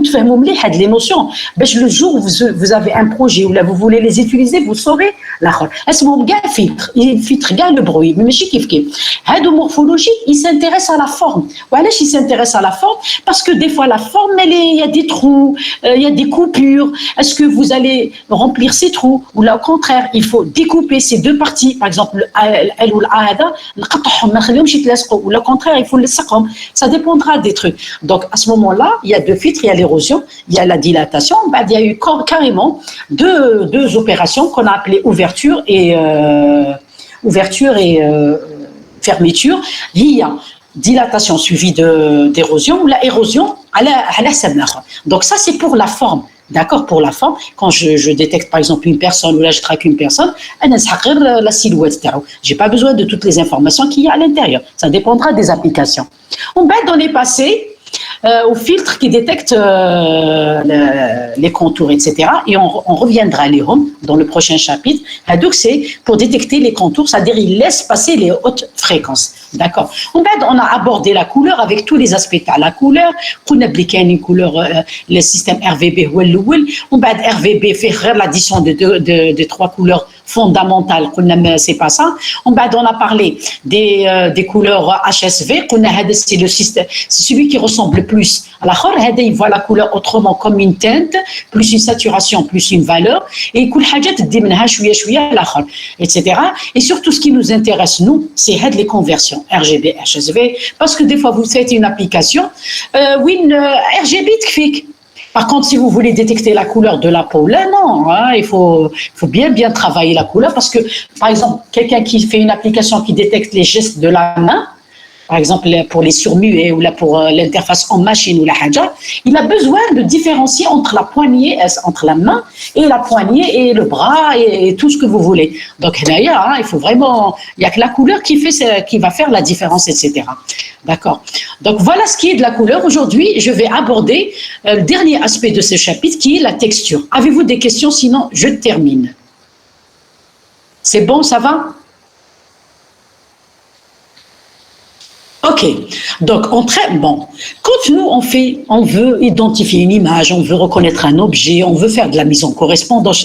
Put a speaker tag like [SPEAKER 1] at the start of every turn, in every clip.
[SPEAKER 1] نتفهموا مليح هاد لي نوسيون باش لو جور vous avez un projet ou là vous voulez les utiliser vous saurez الاخر اسمهم كاع فيتر كاع لو بروي ماشي كيف هادو مورفولوجيك il s'intéresse à la forme وعلاش il s'intéresse à la forme parce que des fois la forme il y a des trous il y a des coupures est-ce que vous allez remplir ces trous ou là au contraire il faut découper ces deux parties par exemple ال ou الA هذا نقطعهم ما نخليهمش يتلاصقوا ou là au contraire il faut نلصقهم ça dépendra des trucs donc à ce moment-là il y a deux filtres il y a l'érosion il y a la dilatation il y a eu carrément deux opérations qu'on a appelées ouverture et fermeture. Il y a dilatation suivie d'érosion ou la érosion à la سبلة. Donc ça c'est pour la forme. D'accord, pour la forme, quand je détecte par exemple une personne ou là je traque une personne, la silhouette. J'ai pas besoin de toutes les informations qu'il y a à l'intérieur. Ça dépendra des applications. On est passé au filtre qui détecte les contours, etc. Et on reviendra à l'IROM dans le prochain chapitre. Donc c'est pour détecter les contours, c'est-à-dire il laisse passer les hautes fréquences. D'accord. On a abordé la couleur avec tous les aspects. La couleur, on a appliqué une couleur, le système RVB. On a RVB fait l'addition de trois couleurs fondamentales. C'est pas ça. On a parlé des couleurs HSV. C'est le système, c'est celui qui ressemble le plus à la couleur. Il voit la couleur autrement comme une teinte, plus une saturation, plus une valeur. Et etc. Et surtout, ce qui nous intéresse, nous, c'est les conversions RGB, HSV. Parce que des fois, vous faites une application, RGB, par contre, si vous voulez détecter la couleur de la peau, là, non, hein, il faut bien travailler la couleur parce que, par exemple, quelqu'un qui fait une application qui détecte les gestes de la main, par exemple pour les surmuets ou là pour l'interface en machine ou la haja, il a besoin de différencier entre la poignée, entre la main et la poignée et le bras et tout ce que vous voulez. Donc là, il faut vraiment, il y a que la couleur qui va faire la différence, etc. D'accord. Donc voilà ce qui est de la couleur. Aujourd'hui, je vais aborder le dernier aspect de ce chapitre qui est la texture. Avez-vous des questions? Sinon, je termine. C'est bon, ça va? Ok, donc quand nous on veut identifier une image, on veut reconnaître un objet, on veut faire de la mise en correspondance,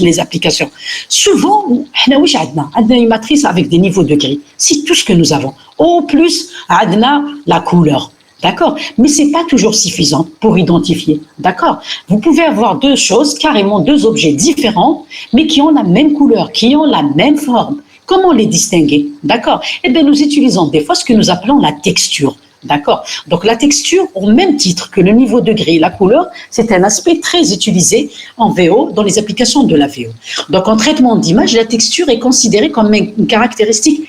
[SPEAKER 1] les applications. Souvent, on a une matrice avec des niveaux de gris. C'est tout ce que nous avons. Au plus, on a la couleur. D'accord? Mais c'est pas toujours suffisant pour identifier. D'accord? Vous pouvez avoir deux choses, carrément deux objets différents, mais qui ont la même couleur, qui ont la même forme. Comment les distinguer? D'accord? Eh bien, nous utilisons des fois ce que nous appelons la texture. D'accord? Donc, la texture, au même titre que le niveau de gris, la couleur, c'est un aspect très utilisé en VO, dans les applications de la VO. Donc, en traitement d'image, la texture est considérée comme une caractéristique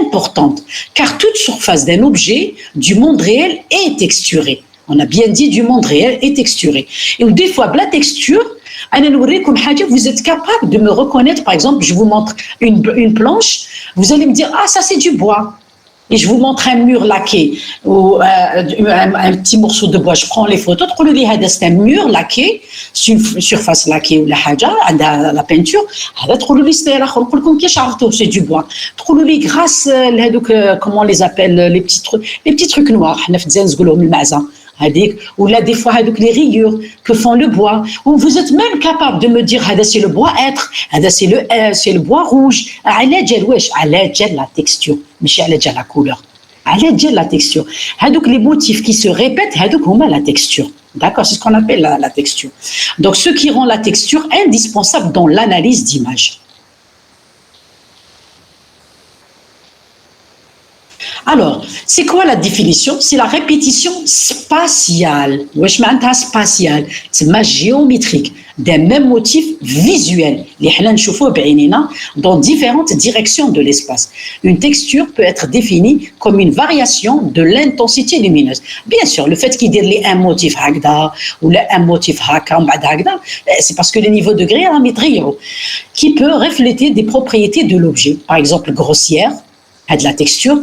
[SPEAKER 1] importante, car toute surface d'un objet du monde réel est texturée. On a bien dit du monde réel est texturé. Et des fois, la texture, vous êtes capable de me reconnaître, par exemple, je vous montre une planche, vous allez me dire, ah, ça c'est du bois. Et je vous montre un mur laqué ou un petit morceau de bois. Je prends les photos. C'est un mur laqué, une surface laquée ou la peinture. C'est du bois. Grâce à comment on les appelle, les petits trucs noirs. Ou là, des fois, avec les rayures que font le bois, où vous êtes même capable de me dire, c'est le bois être, c'est le bois rouge. La texture, mais la couleur. La texture. Les motifs qui se répètent, la texture. D'accord, c'est ce qu'on appelle la texture. Donc, ce qui rend la texture indispensable dans l'analyse d'image. Alors, c'est quoi la définition? C'est la répétition spatiale. Spatiale, c'est géométrique d'un même motif visuel dans différentes directions de l'espace. Une texture peut être définie comme une variation de l'intensité lumineuse. Bien sûr, le fait qu'il y ait un motif hagda ou un motif haka, c'est parce que le niveau de gris qui peut refléter des propriétés de l'objet, par exemple grossière, de la texture,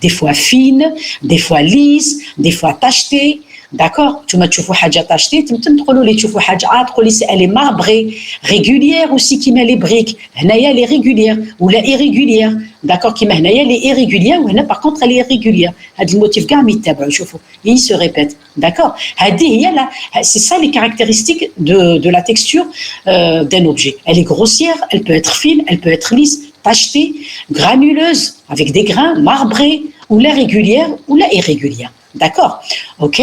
[SPEAKER 1] des fois fine, des fois lisse, des fois tachetée. D'accord, tu m'as tu vois حاجه tachetée, tu تقولوا لي تشوفوا حاجه تقول لي elle est marbrée, régulière aussi qui met les briques. هنايا elle est régulière ou la irrégulière. D'accord, qui هنايا elle est irrégulière ou هنا par contre elle est irrégulière. هاد الموتيف كاع يتبعوا شوفوا, il se répète. D'accord, هذه هي c'est ça les caractéristiques de la texture d'un objet. Elle est grossière, elle peut être fine, elle peut être lisse, tachetée, granuleuse avec des grains, marbrée ou la régulière ou la irrégulière. D'accord, OK.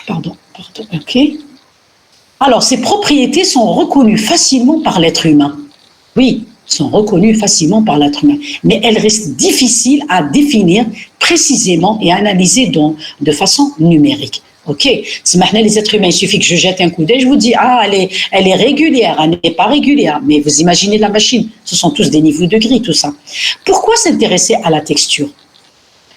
[SPEAKER 1] Pardon, ok. Alors, ces propriétés sont reconnues facilement par l'être humain. Oui, sont reconnues facilement par l'être humain. Mais elles restent difficiles à définir précisément et à analyser de façon numérique. Ok, si maintenant les êtres humains, il suffit que je jette un coup d'œil, je vous dis, elle est régulière, elle n'est pas régulière. Mais vous imaginez la machine, ce sont tous des niveaux de gris, tout ça. Pourquoi s'intéresser à la texture ?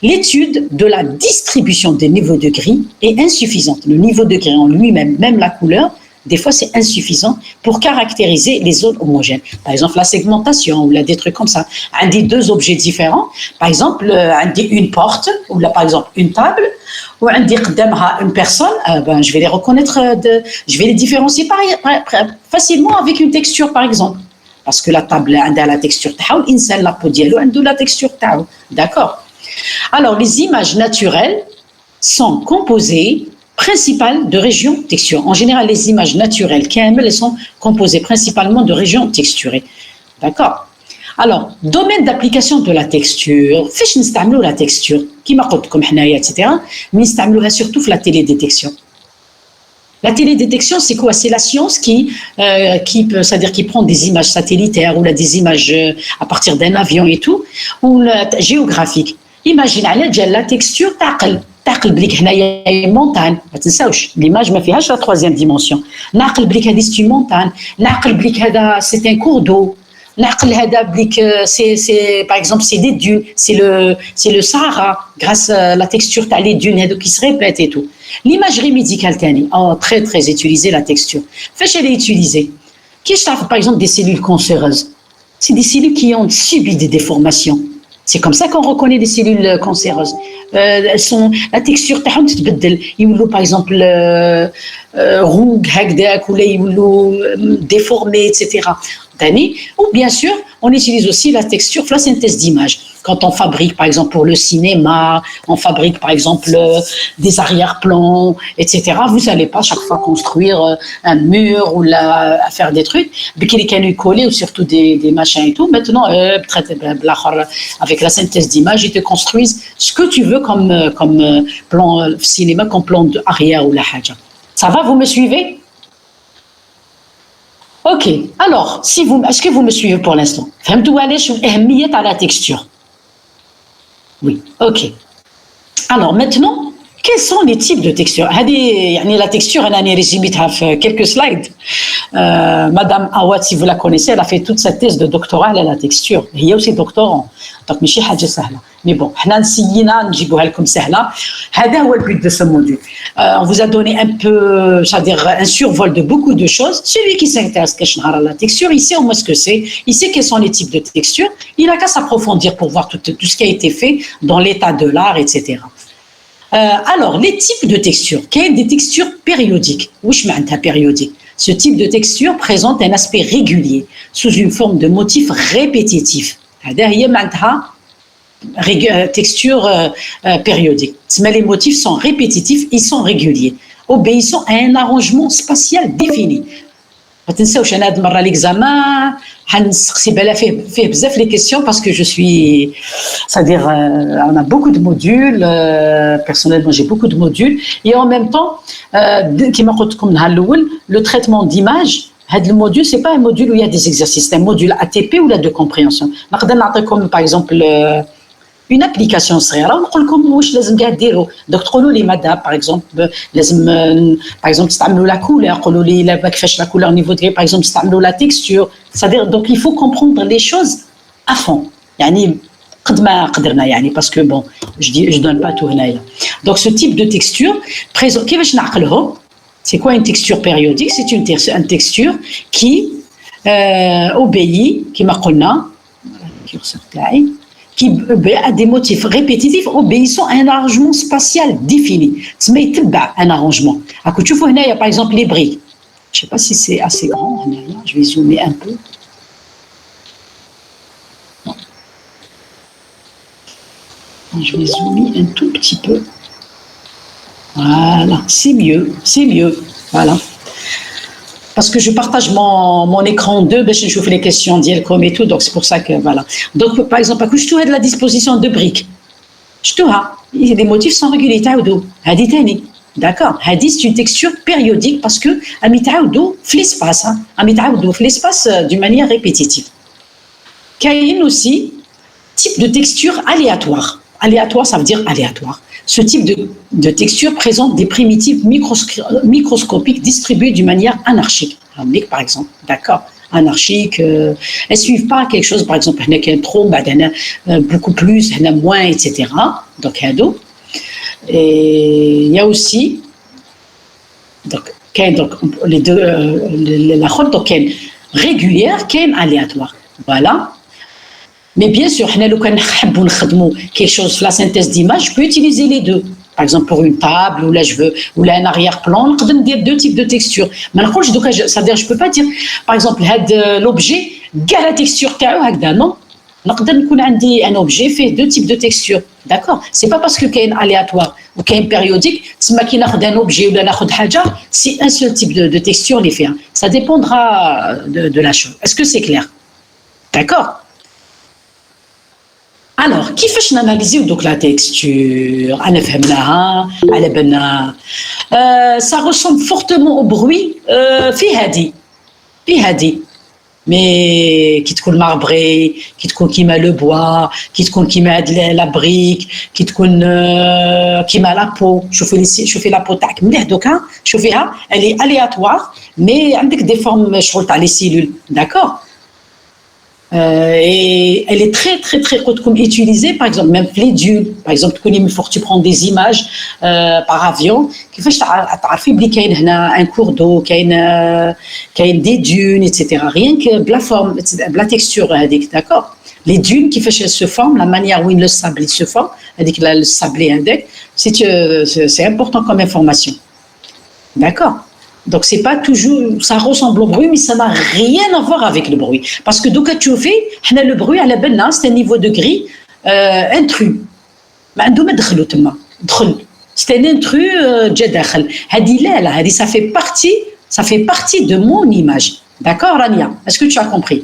[SPEAKER 1] L'étude de la distribution des niveaux de gris est insuffisante. Le niveau de gris en lui-même, même la couleur, des fois c'est insuffisant pour caractériser les zones homogènes. Par exemple, la segmentation ou des trucs comme ça. Un des deux objets différents, par exemple, une porte ou là, par exemple une table, ou un des une personne, je vais les reconnaître, je vais les différencier facilement avec une texture, par exemple. Parce que la table a la texture taou, l'insan la peau dialo a la texture taou. D'accord. Alors, les images naturelles sont composées principalement de régions texturées. En général, les images naturelles, elles sont composées principalement de régions texturées. D'accord. Alors, domaine d'application de la texture, فاش نستعملوا la texture كما قلت لكم حنايا etc. mais نستعملوها surtout في la télédétection. La télédétection, c'est quoi? C'est la science c'est-à-dire qui prend des images satellitaires ou là, des images à partir d'un avion et tout, ou géographiques. Imagine la texture تعقل بليك هنايا montagne, ما تنساوش l'image ما فيهاش la troisième dimension. نعقل بليك هذه c'est une montagne, نعقل بليك هذا c'est un cours d'eau, نعقل هذا بليك c'est par exemple c'est des dunes, c'est le Sahara grâce à la texture تاع les dunes هذو qui se répètent et tout. L'imagerie médicale تاني très très utilisée la texture. فاش elle est utilisée? كيفاش تعرف par exemple des cellules cancéreuses? C'est des cellules qui ont subi des déformations. C'est comme ça qu'on reconnaît des cellules cancéreuses. Elles sont la texture تاعهم تتبدل يولوا par exemple rouge هكذاك ولا يولوا déformés etc. Ou bien sûr, on utilise aussi la texture pour la synthèse d'images. Quand on fabrique, par exemple, pour le cinéma, on fabrique, par exemple, des arrière-plans, etc. Vous n'allez pas chaque fois construire un mur ou faire des trucs. Qu'il y ait collé ou surtout des machins et tout. Maintenant, avec la synthèse d'images, ils te construisent ce que tu veux comme plan cinéma, comme plan arrière ou la haja. Ça va, vous me suivez? Ok, alors, est-ce que vous me suivez pour l'instant? فهمتوا علاش الأهمية تاع la texture? Oui, ok. Alors maintenant, quels sont les types de textures? La texture, elle a résumé في quelques slides. Madame Awad, si vous la connaissez, elle a fait toute sa thèse de doctorat à la texture. Il y a aussi doctorant. Donc, ماشي حاجة سهلة. Mais bon, حنا نسينا نجيبوها لكم سهلة. هذا هو le but de ce module. On vous a donné un peu, c'est-à-dire un survol de beaucoup de choses. Celui qui s'intéresse à la texture, il sait au moins ce que c'est. Il sait quels sont les types de textures. Il n'a qu'à s'approfondir pour voir tout ce qui a été fait dans l'état de l'art, etc. Alors, les types de textures. Quelles sont des textures périodiques? Wesh معناتها périodique. Ce type de texture présente un aspect régulier, sous une forme de motif répétitif. هذا هي معناتها texture périodique. Les motifs sont répétitifs, ils sont réguliers, obéissant à un arrangement spatial défini. ما تنساوش انا هاد المره l'examen حنسقسي بالها فيه بزاف les questions parce que je suis, c'est-à-dire on a beaucoup de modules, personnellement j'ai beaucoup de modules et en même temps كما قلت لكم النهار الاول le traitement d'image. هذا الموديل c'est pas un module où il y a des exercices, c'est un module ATP ou là de compréhension. نقدر نعطيكم par exemple une application صغيره ونقول لكم واش لازم كاع ديروا. دوك تقولوا لي ماذا par exemple لازم par exemple تستعملوا لا كولور، قولوا لي لا كيفاش لا كولور نيفو دغي par exemple تستعملوا لا تيكستور. c'est-à-dire donc il faut comprendre les choses à fond يعني قد ما قدرنا يعني parce que bon je donne pas tout هنايا. Donc ce type de texture كيفاش نعقلهم؟ C'est quoi une texture périodique? C'est une texture qui obéit, qui m'a curseur qui a des motifs répétitifs obéissant à un arrangement spatial défini. Ça un arrangement. Tu vois, il y a par exemple les briques. Je ne sais pas si c'est assez grand. Je vais zoomer un peu. Je vais zoomer un tout petit peu. Voilà, c'est mieux, voilà. Parce que je partage mon écran en deux, je fais les questions d'Yelcom et tout, donc c'est pour ça que, voilà. Donc, par exemple, je te de la disposition de briques. Il y a des motifs sans régulier, d'accord. C'est une texture périodique parce que, l'espace d'une manière répétitive. Il y a aussi type de texture aléatoire. Aléatoire, ça veut dire aléatoire. Ce type de texture présente des primitives microscopiques distribuées d'une manière anarchique. Par exemple, d'accord, anarchique. Elles ne suivent pas quelque chose, par exemple, il y a trop, beaucoup plus, il y a moins, etc. Donc, et il y a aussi, donc les deux, la chute régulière, aléatoire. Voilà. Mais bien sûr, quelque chose, la synthèse d'image, je peux utiliser les deux. Par exemple, pour une table, ou là un arrière-plan, on peut dire deux types de textures. Mais c'est-à-dire, je ne peux pas dire, par exemple, l'objet, la texture, non. Un objet fait deux types de textures. D'accord. Ce n'est pas parce qu'il y a un aléatoire ou qu'il y a un périodique, un objet ou c'est un seul type de texture, les fait. Ça dépendra de la chose. Est-ce que c'est clair? D'accord. Alors, qui fait analyser donc la texture? Ça ressemble fortement au bruit. Mais qui te coule marbré, qui te coule qui met le bois, qui te coule qui met la brique, qui te coule qui met la peau. Je fais la peau tac. Donc, elle est aléatoire, mais avec des formes, les cellules, d'accord. Et elle est très très très utilisée, par exemple même les dunes, par exemple il faut que tu prends des images par avion كيفاش تعرفي بلي كاين هنا un cours d'eau كاين des dunes, etc. rien que la forme, la texture هذيك, d'accord. Les dunes كيفاش elles se forment, la manière où le sable il se forme, هذيك le sablé هذاك, c'est important comme information, d'accord. Donc, c'est pas toujours, ça ressemble au bruit, mais ça n'a rien à voir avec le bruit. Parce que, donc, tu fais, le bruit, à la benne, c'est un niveau de gris intrus. C'est un intrus, ça fait partie de mon image. D'accord, Rania? Est-ce que tu as compris?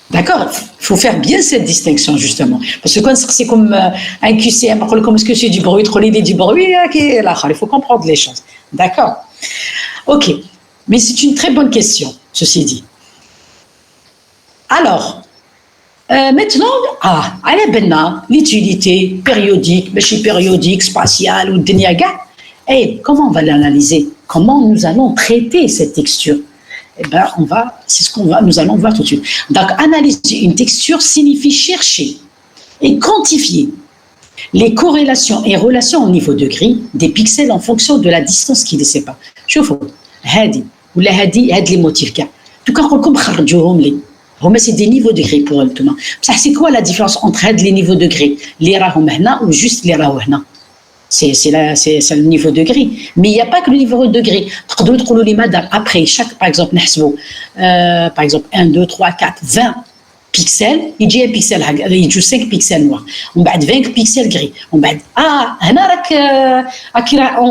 [SPEAKER 1] D'accord, il faut faire bien cette distinction justement. Parce que quand c'est comme un QCM, comme est-ce que c'est du bruit, trop l'idée du bruit, il faut comprendre les choses. D'accord. Ok, mais c'est une très bonne question, ceci dit. Alors, maintenant, l'utilité périodique, spatiale ou deniaga, comment on va l'analyser? Comment nous allons traiter cette texture? Nous allons voir tout de suite. Donc, analyser une texture signifie chercher et quantifier les corrélations et relations au niveau de gris des pixels en fonction de la distance qui les sépare. شوفوا هذه ولا هذه les motifs كاع. En tout cas, نقول لكم خرجوهم لي. هما c'est des niveaux de gris pour eux. بصح c'est quoi la différence entre les niveaux de gris اللي راهم هنا ou juste اللي راهو هنا? C'est le niveau de gris. Mais il n'y a pas que le niveau de gris. Après, par exemple, par exemple, 1, 2, 3, 4, 20 pixels, il y a un pixel, il y a 5 pixels noirs. On va 20 pixels gris. On va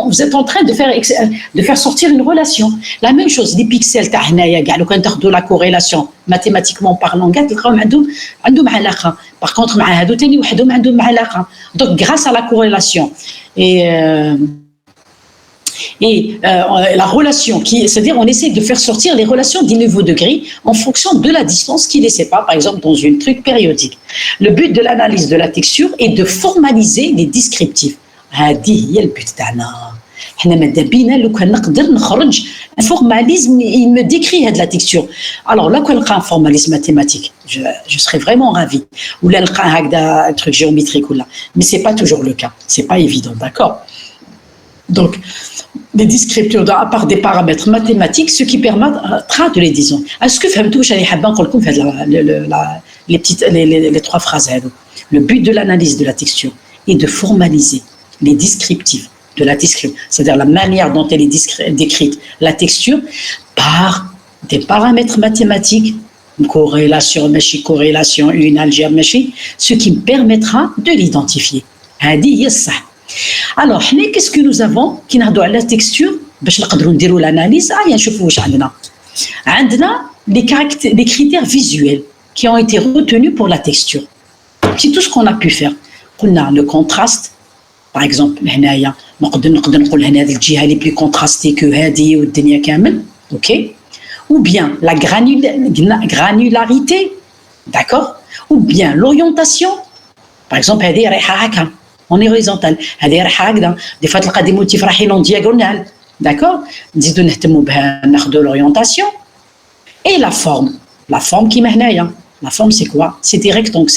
[SPEAKER 1] vous êtes en train de faire sortir une relation. La même chose, les pixels, quand la corrélation, mathématiquement parlant, par contre, donc grâce à la corrélation et la relation, c'est-à-dire on essaie de faire sortir les relations des niveaux de gris en fonction de la distance qui les sépare, par exemple dans une truc périodique. Le but de l'analyse de la texture est de formaliser les descriptifs. هذه هي البيت تاعنا. حنا ماذا بينا لو كان نقدر نخرج un formalisme, il me décrit de la texture. Alors là, quand on a un formalisme mathématique, je serais vraiment ravie. Ou là, on a un truc géométrique ou là. Mais c'est pas toujours le cas. C'est pas évident, d'accord? Donc, des descripteurs à part des paramètres mathématiques, ce qui permettra de les disons. Est-ce que les trois phrases? Le but de l'analyse de la texture est de formaliser les descriptifs de la texture, c'est-à-dire la manière dont elle est décrite, la texture, par des paramètres mathématiques, corrélation, une algèbre, ce qui me permettra de l'identifier. Alors, qu'est-ce que nous avons qui n'a pas la texture? باش نقدروا نديروا l'analyse. نشوفوا واش عندنا. عندنا les critères visuels qui ont été retenus pour la texture. C'est tout ce qu'on a pu faire. On a le contraste, par exemple, هنايا نقدر نقول هنا هذه الجهه اللي بلي كونتراستي كو هذه والدنيا كامل، اوكي. Ou bien la granularité, d'accord, ou bien l'orientation. Par exemple, هذه رايحه هكا en horizontal، هذه رايحه هكذا. دي fois تلقى دي موتيف رايحين en diagonale، d'accord. نزيدو نهتموا بها، ناخذوا l'orientation et la forme كيما هنايا. La forme, c'est quoi? C'est des rectangles.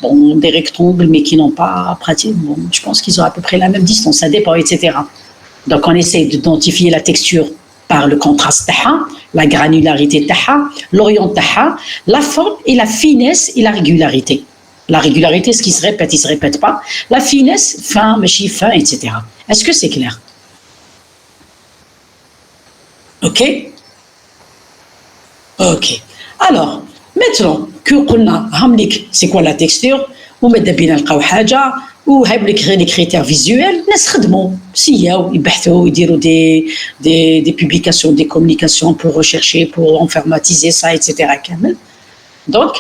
[SPEAKER 1] Bon, des rectangles, mais qui n'ont pas pratiqué. Bon, je pense qu'ils ont à peu près la même distance, ça dépend, etc. Donc, on essaie d'identifier la texture par le contraste taha, la granularité taha, l'orientation, la forme et la finesse et la régularité. La régularité, ce qui se répète, il ne se répète pas. La finesse, fin, machi, fin, etc. Est-ce que c'est clair? Ok. Alors, maintenant que qu'on a hamlik, c'est quoi la texture? Ou medabina lqaw haja ou hablik les critères visuels, nas khadmou siyaw yibhthou yidirou des publications, des communications pour rechercher, pour informatiser ça, etc. Donc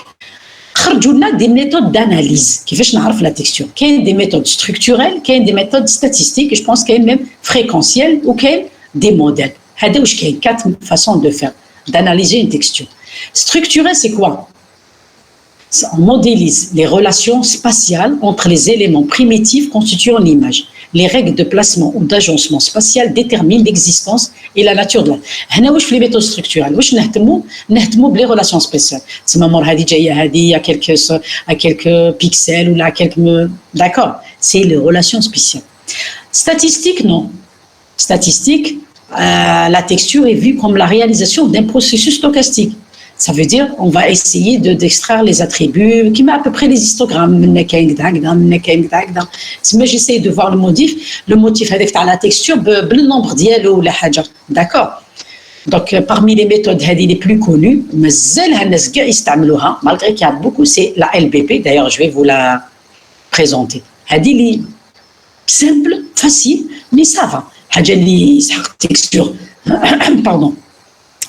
[SPEAKER 1] خرجوا لنا des méthodes d'analyse كيفاش نعرف la texture. كاين des méthodes structurelles, كاين des méthodes statistiques, et je pense qu'il y a même fréquentielles ou كاين des modèles. هذا واش كاين 4 façons de faire d'analyser une texture. Structuré, c'est quoi? On modélise les relations spatiales entre les éléments primitifs constituant l'image. Les règles de placement ou d'agencement spatial déterminent l'existence et la nature de la. هنا واش في les méthodes structurelles واش نهتموا بلي relations spatiales. تسمى مور هذه جايه هذه à quelques pixels ou là quelques, d'accord, c'est les relations spatiales. Statistique, non. Statistique, la texture est vue comme la réalisation d'un processus stochastique. Ça veut dire on va essayer d'extraire les attributs qui met à peu près les histogrammes. Mais j'essaie de voir le motif avec la texture, le nombre d'yelo ou la haja. D'accord. Donc parmi les méthodes les plus connues, malgré qu'il y a beaucoup, c'est la LBP. D'ailleurs, je vais vous la présenter. Hadili simple, facile, mais ça va. حاجه اللي يسحق تكستور باردون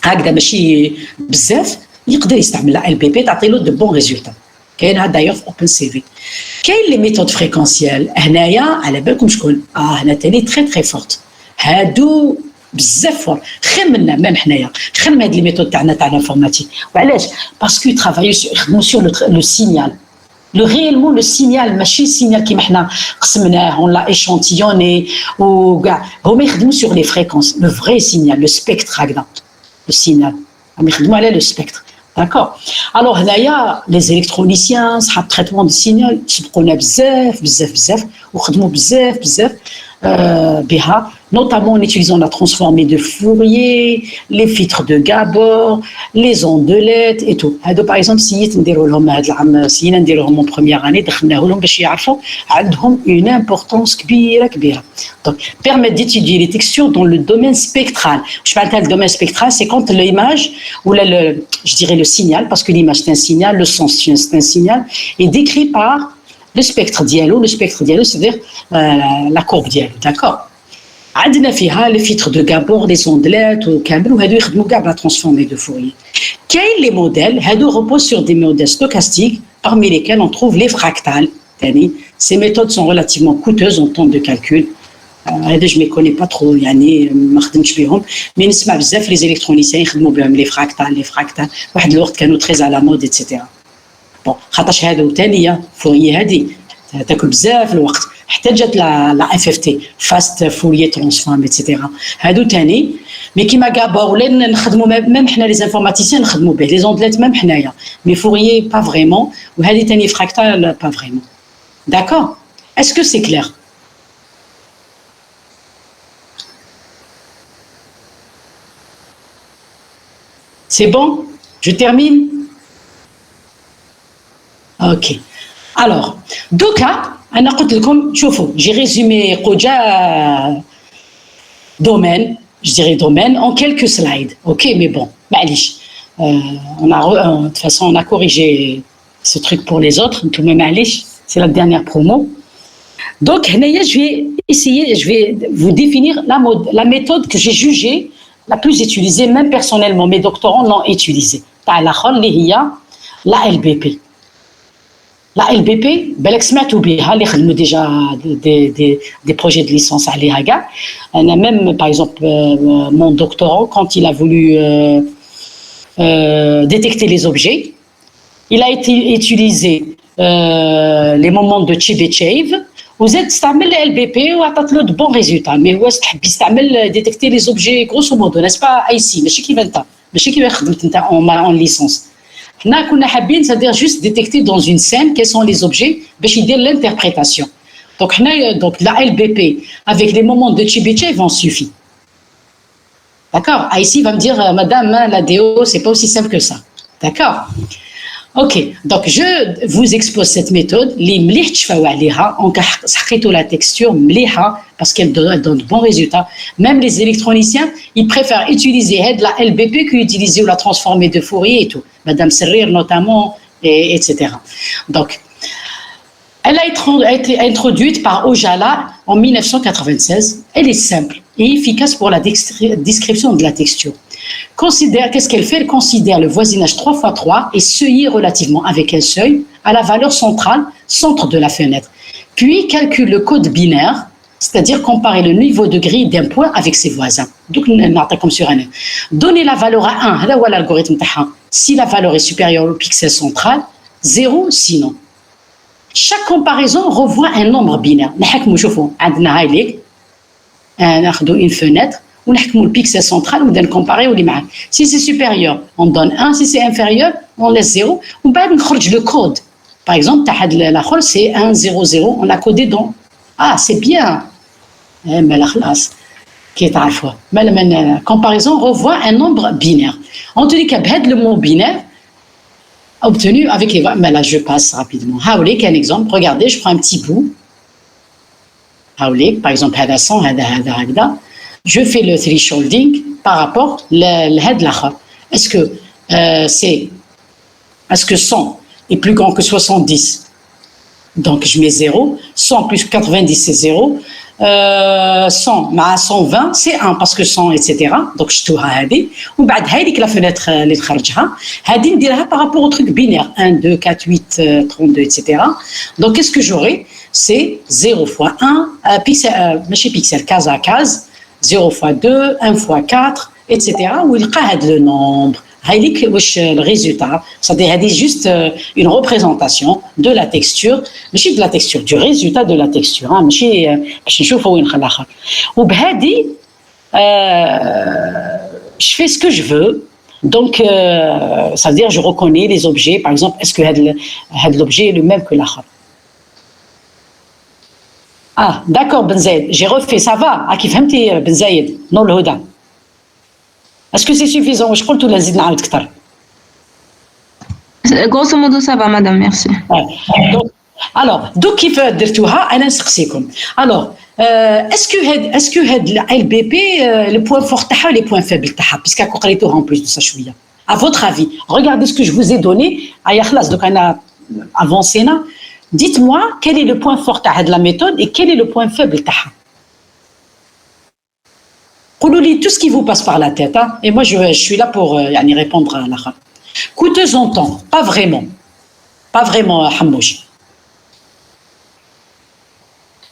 [SPEAKER 1] هكذا ماشي بزاف يقدر يستعمل ال بي بي تعطي له دو بون ريزولتا. كاين هذا دايوغ في اوبن سي في. كاين لي ميثود فريكونسيال هنايا على بالكم شكون هنا تاني تري فورت هادو بزاف خير منا ميم حنايا خير من هاد لي ميثود تاعنا تاع الانفورماتيك. وعلاش؟ باسكو يترافايو يخدموا سور لو سينيال. Réellement le signal, ماشي signal كيما حنا قسمناه, on l'a échantillonné وكاع هما يخدموا sur les fréquences, le vrai signal, le spectre هكذا, le signal هما يخدموا على le spectre. D'accord. Alors هنايا les électroniciens صحاب traitement de signal سبقونا بزاف وخدموا بزاف بها, notamment en utilisant la transformée de Fourier, les filtres de Gabor, les ondelettes et tout. هادو par exemple سييت نديروا لهم هاد العام سينا نديروا لهم en première année دخلناه لهم باش يعرفوا عندهم une importance كبيرة. Donc permettre d'étudier les textures dans le domaine spectral. Je parle de le domaine spectral, c'est quand l'image ou je dirais le signal, parce que l'image c'est un signal, le son c'est un signal, est décrit par le spectre dialogue, c'est-à-dire la courbe dialogue, d'accord. عندنا فيها les filtres de Gabor, les ondelettes وكامل وهادو يخدموا كاع بلا transformée de Fourier. كاين les modèles هادو reposent sur des modèles stochastiques parmi lesquels on trouve les fractales. Ces méthodes sont relativement coûteuses en temps de calcul. هذا je ne connais pas trop يعني ما خدمتش بهم, mais نسمع بزاف les électroniciens يخدموا بهم les fractales. واحد الوقت كانوا très à la mode etc. Bon, خاطرش هادو تانية فوريي هادي تاكل بزاف الوقت, حتى جات لا اف اف تي فاست فوريي ترانسفورم ايتترا هادو تاني. مي كيما كابور ولا نخدموا ميم حنا لي زانفورماتيسيان نخدموا به لي زوندليت ميم حنايا, مي فوريي با فريمون وهادي تاني فراكتال با فريمون. D'accord. Est-ce que c'est clair? C'est bon? Je termine? Ok. Alors, Doka, j'ai résumé domaine, je dirais domaine, en quelques slides. Ok, mais bon, de toute façon, on a corrigé ce truc pour les autres. Tout le même, c'est la dernière promo. Donc, je vais vous définir la méthode que j'ai jugée la plus utilisée, même personnellement, mes doctorants l'ont utilisée. La LBP. La LBP, بالك سمعتوا بها اللي خدموا déjà des projets de licence عليها كاع. أنا même par exemple mon doctorant quand il a voulu détecter les objets, il a utilisé les moments de Chebyshev وزاد استعمل LBP وعطات له de bons résultats. mais هو تحب يستعمل détecter les objets grosso modo n'est-ce pas ici ماشي كيما انت ماشي كيما خدمت انت en licence. Nous كنا حابين c'est-à-dire juste détecter dans une scène quels sont les objets باش يدير l'interprétation. Donc la LBP avec les moments de Chebyshev en suffit. D'accord? Ici va me dire madame la DO c'est pas aussi simple que ça. D'accord? Ok, donc je vous expose cette méthode اللي مليح تشفاو عليها حقيتوا la texture مليحه parce qu'elle donne de bons résultats. Même les électroniciens ils préfèrent utiliser la LBP que utiliser ou la transformée de Fourier et tout. Madame Serrir notamment etc. Donc elle a été introduite par Ojala en 1996. Elle est simple et efficace pour la description de la texture. Qu'est-ce qu'elle fait? Elle considère le voisinage 3x3 et seuillé relativement avec un seuil à la valeur centrale, centre de la fenêtre. Puis calcule le code binaire, c'est-à-dire comparer le niveau de grille d'un point avec ses voisins. Donc, comme sur un. Donner la valeur à 1, là où l'algorithme si la valeur est supérieure au pixel central, 0 sinon. Chaque comparaison revoit un nombre binaire. Une fenêtre. On a le pixel central, on donne comparer ou les marques. Si c'est supérieur, on donne 1. Si c'est inférieur, on laisse 0. On va mettre le code. Par exemple, la khol c'est 1, 0, 0. On a codé dans. Ah, c'est bien. Mais la classe, qui est à la fois. Mais la comparaison revoit un nombre binaire. En tout cas, le mot binaire obtenu avec les. Mais là, je passe rapidement. Haoulé, un exemple. Regardez, je prends un petit bout. Haoulé, par exemple, hada 100, hada. Je fais le thresholding par rapport à l'autre. Est-ce que 100 est plus grand que 70? Donc je mets 0. 100 plus 90 c'est 0. 100 مع 120 c'est 1 parce que 100 etc. Donc شتوها هذه ومن بعد هذيك la fenêtre اللي تخرجها هذه نديرها par rapport au truc binaire 1 2 4 8 32 etc. Donc qu'est-ce que j'aurai? C'est 0 fois 1 pixel ماشي pixel case à case 0 fois 2, 1 fois 4, etc. Où il y a le nombre. Le résultat, c'est juste une représentation de la texture, mais de la texture, du résultat de la texture. Je fais ce que je veux. Donc, ça veut dire je reconnais les objets. Par exemple, est-ce que l'objet est le même que l'autre? Ah, d'accord, Ben Zayed, j'ai refait, ça va. Ah, qui fahmti, Ben Zayed, non le Huda. Est-ce que c'est suffisant? Je crois que tout le zid n'arrête que
[SPEAKER 2] Grosso modo, ça va, madame, merci.
[SPEAKER 1] Alors, donc, qui fait dire tout ça, elle a alors, est-ce que la LBP, le point fort, les points faibles, puisqu'à quoi en plus de ça, chouïa. À votre avis, regardez ce que je vous ai donné. Donc, on a avancé là. Dites-moi quel est le point fort de la méthode et quel est le point faible. Qoulouli tout ce qui vous passe par la tête. Hein, et moi, je suis là pour répondre à la rame. Coûteuse en temps, pas vraiment. Pas vraiment, Hamouch.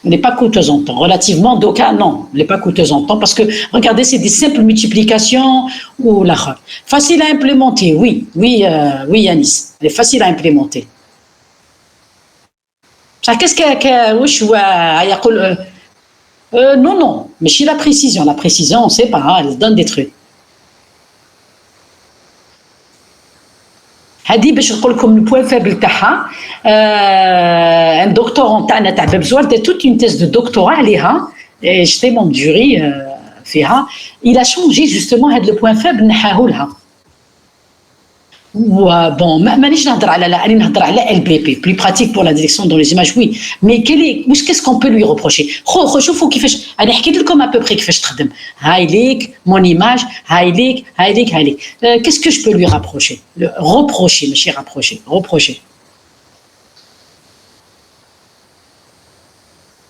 [SPEAKER 1] Elle n'est pas coûteuse en temps. Relativement, d'aucuns, non. Elle n'est pas coûteuse en temps parce que, regardez, c'est des simples multiplications ou la rame. Facile à implémenter, oui. Oui, Yanis. Elle est facile à implémenter. Qu'est-ce que non, mais chez la précision, on ne sait pas, elle donne des trucs. هذه باش نقول لكم البوان فابل تاعها ان دكتور تاعنا تاع بزوار دار توت اون تيست دو دكتوراه عليها جيتي مون جوري فيها il a changé justement هذا البوان فابل نحاه لها Ouais, bon, مانيش نهضر على لا راني نهضر على LBP plus pratique pour la détection dans les images oui mais qu'est-ce qu'on peut lui reprocher خو شوفوا كيفاش انا حكيت لكم à peu près كيفاش تخدم هاي ليك mon image هاي ليك qu'est-ce que je peux lui rapprocher reprocher ماشي reprocher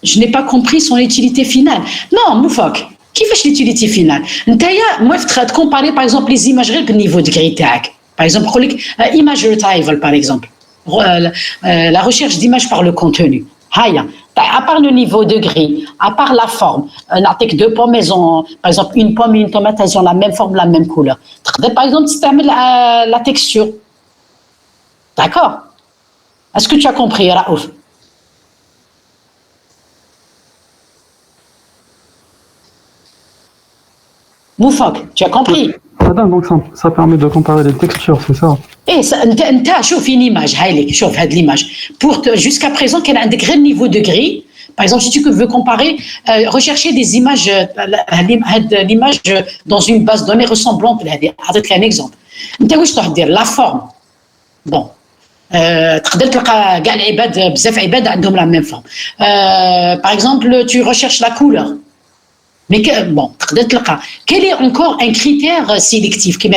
[SPEAKER 1] je n'ai pas compris son utilité finale non موفاك كيفاش l'utilité finale نتايا moi comparer par exemple les images غير بالنيفو de gris تاعك. Par exemple, image retrieval, par exemple, la recherche d'images par le contenu. À part le niveau de gris, à part la forme, un article de pommes, par exemple, une pomme et une tomate, elles ont la même forme, la même couleur. Par exemple, si tu amènes la texture. D'accord? Est-ce que tu as compris, Raouf? Moufok, tu as compris?
[SPEAKER 3] Madame, donc ça permet de comparer les textures, c'est ça?
[SPEAKER 1] Et tu as une image, l'image. Jusqu'à présent, qu'elle a un degré de niveau de gris. Par exemple, si tu veux comparer, rechercher des images, l'image dans une base de données ressemblante, avec un exemple. La forme. Bon. تقدر تلقى كاع العباد بزاف عباد عندهم la même forme. Par exemple, tu recherches la couleur. Mais bon, quel est encore un critère sélectif qui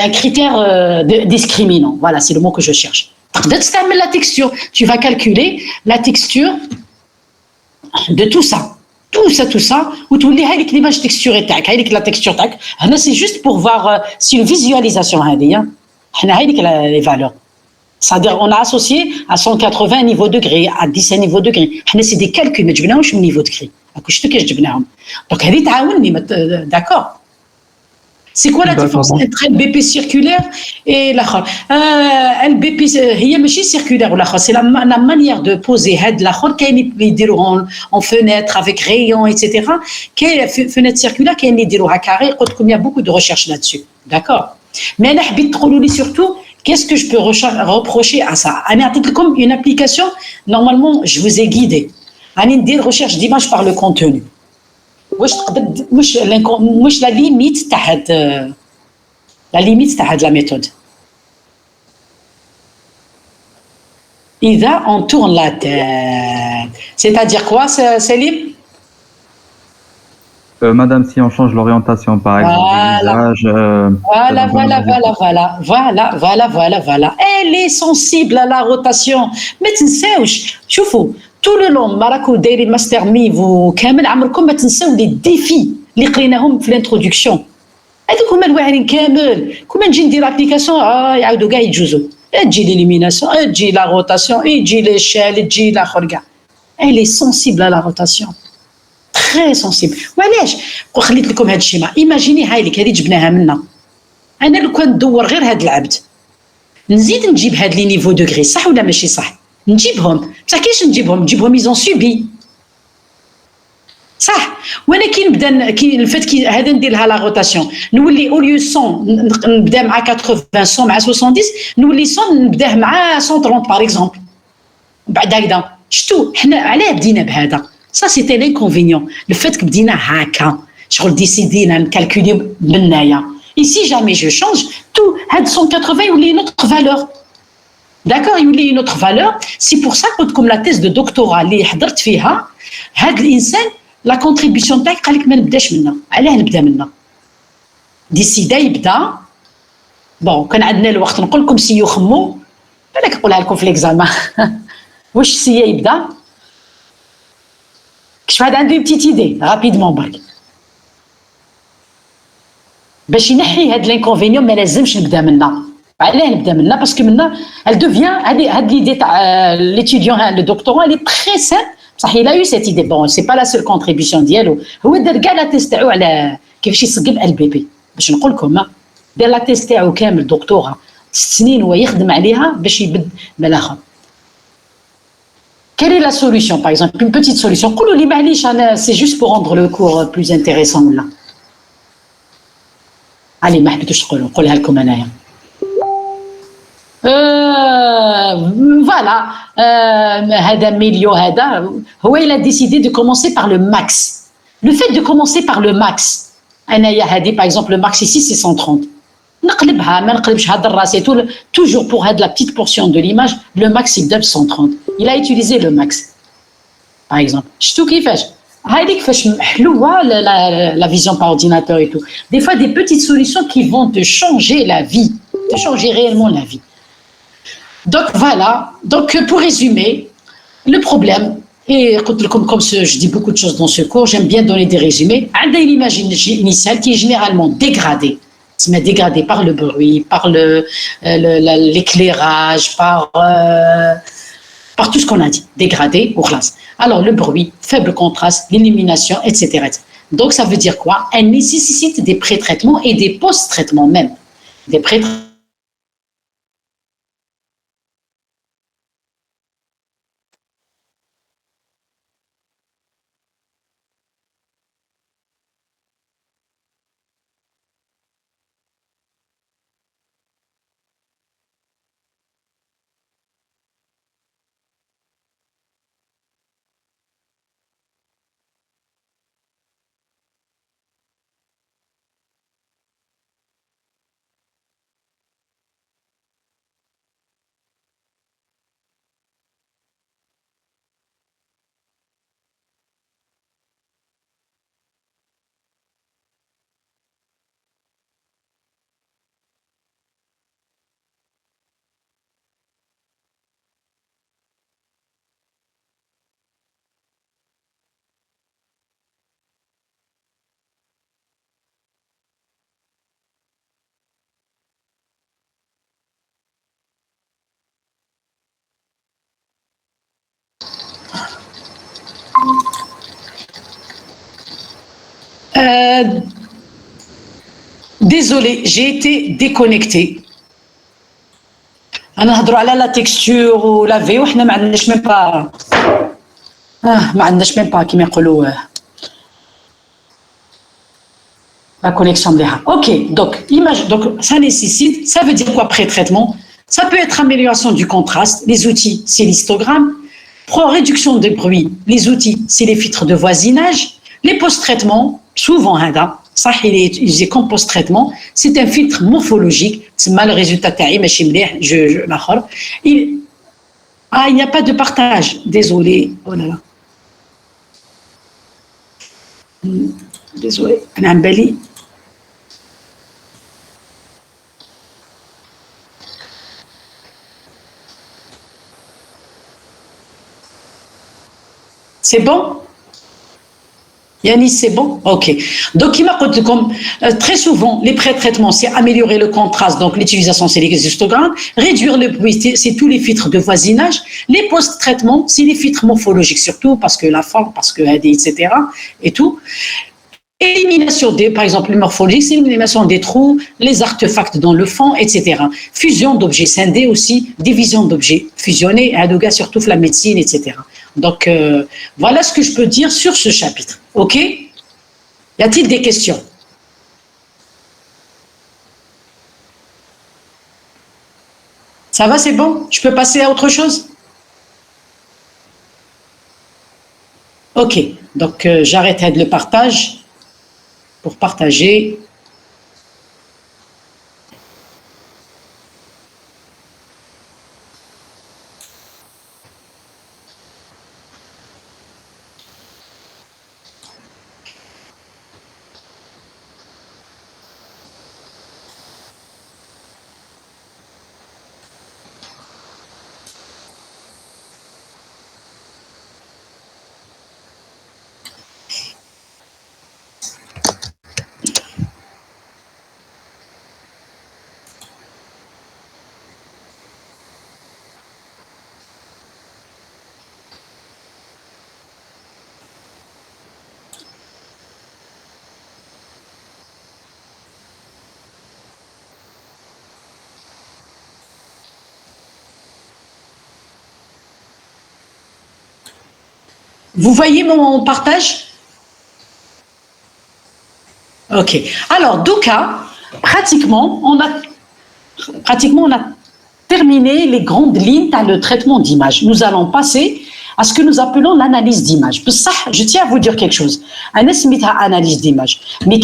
[SPEAKER 1] un critère discriminant? Voilà, c'est le mot que je cherche. La texture, tu vas calculer la texture de tout ça. Tout ça, ou tu lis avec l'image texturée, avec la texture, c'est juste pour voir si une visualisation, avec les valeurs. C'est-à-dire on a associé à 180 niveaux de gris, à 10 niveaux de gris. C'est des calculs, mais je ne sais pas niveau de gris. Donc, elle est d'accord. C'est quoi la différence entre LBP circulaire et l'autre? LBP, circulaire ou l'autre, c'est la manière de poser l'autre qui en fenêtre avec rayons, etc. Qui est fenêtre circulaire, qui est à carré. Il y a beaucoup de recherches là-dessus. D'accord. Mais surtout, qu'est-ce que je peux reprocher à ça? Comme une application, normalement, je vous ai guidé. une recherche d'image par le contenu. مش la limite تاع la méthode. إذا on tourne la tête, c'est-à-dire quoi, Salim?
[SPEAKER 4] Madame, si on change l'orientation, par exemple,
[SPEAKER 1] voilà. Elle est sensible à la rotation. Mais تنساوش, شوفوا, tout le long, Marako دايرين ماستر ميف وكامل عمركم ما تنساو لي ديفي اللي قريناهم في الانترودكسيون. هذوك هما الواعرين كامل. كون نجي ندير ابليكاسيون يعاودوا كاع يتجوزوا. تجي ليليميناسيون, تجي لا روتاسيون, تجي ليشيل, تجي الاخر كاع. Elle est sensible à la rotation. Très sensible. وعلاش؟ وخليت لكم هذا الشيء. ايماجيني هاي لك هذه جبناها منا. انا لو كان ندور غير هذا العبد نزيد نجيب هاد لي نيفو دو غري, صح ولا ماشي صح؟ نجيبهم, بصح كيفاش نجيبهم ايزون سوبي. صح, وانا كي نبدا الفات كي هذا ندير لها لا روتاسيون نولي اوليو 100 نبدا مع 80 100 مع 70 نولي 100 نبداه مع 130 باغ اكزومبل. بعد هكذا شتو حنا علاه بدينا بهذا. Ça, c'était l'inconvénient. Le fait que بدينا هكا, شغل ديسيدينا نكالكولي بالنايا. Et si jamais je change, tout, هاد 180 يولي une autre valeur. D'accord, يولي une autre valeur. C'est pour ça que comme la thèse de doctorat اللي حضرت فيها, هاد الإنسان la contribution تاعك قال لك ما نبداش منها. علاه نبدا منها؟ ديسيدا يبدا. بون كان عندنا الوقت نقول لكم سي يخمو, بالك نقولها لكم في ليكزامان. واش سي يبدا؟ كش واحد عنده بتيت ايدي رابيدمون برك باش ينحي هاد لانكونفينيون. ما لازمش نبدا منا. علاه نبدا منا؟ باسكو منا elle devient هاد ليدي تاع ليتيديون لو دكتوراه اللي تري سامبل. بصح il a eu cette idée. bon c'est pas la seule contribution ديالو, هو دار كاع لا تيست تاعو على كيفاش يسقم LBP. باش نقول لكم دار لا تيست تاعو كامل دكتوراه 6 سنين هو يخدم عليها باش يبد بالاخر. Quelle est la solution, par exemple? Une petite solution. C'est juste pour rendre le cours plus intéressant. Là. Allez, ما حبيتوش تقولوا, نقولها لكم أنايا. Voilà. هذا ميليو هذا, هو il a décidé de commencer par le max. Le fait de commencer par le max, أنايا هذه, par exemple, le max ici c'est 130. نقلبها ما نقلبش هذا الراس toujours pour la petite portion de l'image le max il donne 130 il a utilisé le max par exemple شفتوا كيفاش هذيك فاش حلوه la vision par ordinateur et tout des fois des petites solutions qui vont te changer la vie te changer réellement la vie donc voilà donc pour résumer le problème et comme je dis beaucoup de choses dans ce cours j'aime bien donner des résumés عندنا une image initiale qui est généralement dégradée c'est dégradé par le bruit, par l'éclairage, par tout ce qu'on a dit, dégradé ou classe. Alors le bruit, faible contraste, l'illumination, etc. Donc ça veut dire quoi? Elle nécessite des pré-traitements et des post-traitements même. Des pré-traitements. Désolé, j'ai été déconnectée. أنا نهضروا على لا تكستور ولا في وحنا ما عندناش ميم با ما عندناش ميم با كيما يقولوا la connexion مليحة. OK, donc ça nécessite, ça veut dire quoi pré-traitement? Ça peut être amélioration du contraste, les outils c'est l'histogramme, pour réduction de bruit, les outils c'est les filtres de voisinage, les post-traitements souvent صح il est utilisé comme post-traitement, c'est un filtre morphologique, c'est mal le résultat تاعي ماشي مليح الاخر il n'y a pas de partage, désolé, oh là là. Désolé, انا عم بالي c'est bon? Yanis, c'est bon? Ok. Donc, comme très souvent, les pré-traitements, c'est améliorer le contraste, donc l'utilisation, c'est les histogrammes, réduire le bruit, c'est tous les filtres de voisinage, les post-traitements, c'est les filtres morphologiques surtout, parce que la forme, parce que etc. et tout. Élimination des, par exemple, les morphologiques, c'est l'élimination des trous, les artefacts dans le fond, etc. Fusion d'objets scindés aussi, division d'objets fusionnés, surtout la médecine, etc. Donc, voilà ce que je peux dire sur ce chapitre. OK? Y a-t-il des questions? Ça va, c'est bon? Je peux passer à autre chose? OK. Donc, j'arrête le partage pour partager. Vous voyez mon partage? Ok. Alors, Douka, pratiquement, on a terminé les grandes lignes dans le traitement d'image. Nous allons passer à ce que nous appelons l'analyse d'image. Je tiens à vous dire quelque chose. Un analyse d'image. Mais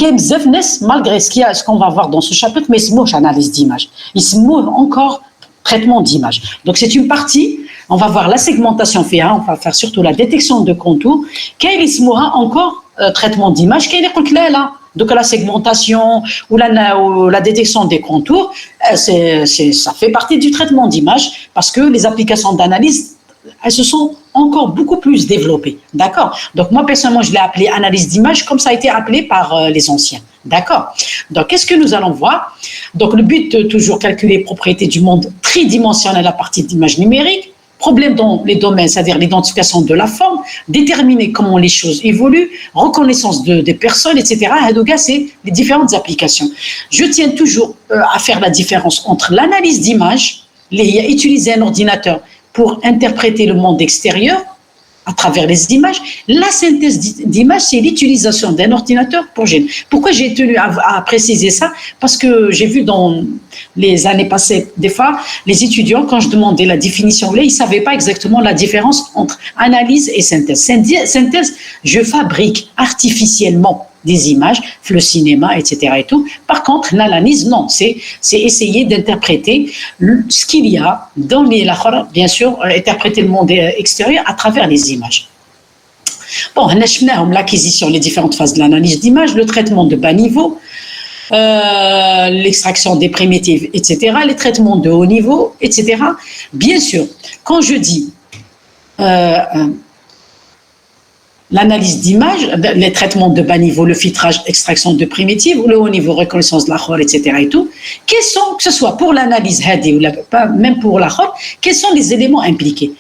[SPEAKER 1] malgré ce qu'on va voir dans ce chapitre, mais c'est analyse d'image. Il se mouve encore traitement d'image. Donc c'est une partie, on va voir la segmentation on va faire surtout la détection de contours. Quel est encore traitement d'image? Quel est là? Donc la segmentation ou la détection des contours, ça fait partie du traitement d'image parce que les applications d'analyse, elles se sont encore beaucoup plus développées. D'accord? Donc moi personnellement, je l'ai appelé analyse d'image comme ça a été appelé par les anciens. D'accord? Donc qu'est-ce que nous allons voir? Donc le but de toujours calculer les propriétés du monde tridimensionnel à partir d'image numérique. Problème dans les domaines, c'est-à-dire l'identification de la forme, déterminer comment les choses évoluent, reconnaissance des personnes, etc. C'est les différentes applications. Je tiens toujours à faire la différence entre l'analyse d'image, utiliser un ordinateur pour interpréter le monde extérieur à travers les images. La synthèse d'images, c'est l'utilisation d'un ordinateur pour générer. Pourquoi j'ai tenu à préciser ça? Parce que j'ai vu dans les années passées, des fois, les étudiants, quand je demandais la définition, ils ne savaient pas exactement la différence entre analyse et synthèse. Synthèse, je fabrique artificiellement des images, le cinéma, etc. et tout. Par contre, l'analyse, non, c'est essayer d'interpréter ce qu'il y a dans bien sûr, interpréter le monde extérieur à travers les images. Bon, l'acquisition, les différentes phases de l'analyse d'image, le traitement de bas niveau, l'extraction des primitives, etc., les traitements de haut niveau, etc. Bien sûr, quand je dis l'analyse d'image, les traitements de bas niveau, le filtrage, extraction de primitives, ou le haut niveau, reconnaissance de la chore, etc. et tout, quels sont, que ce soit pour l'analyse hadi ou même pour la chore, quels sont les éléments impliqués?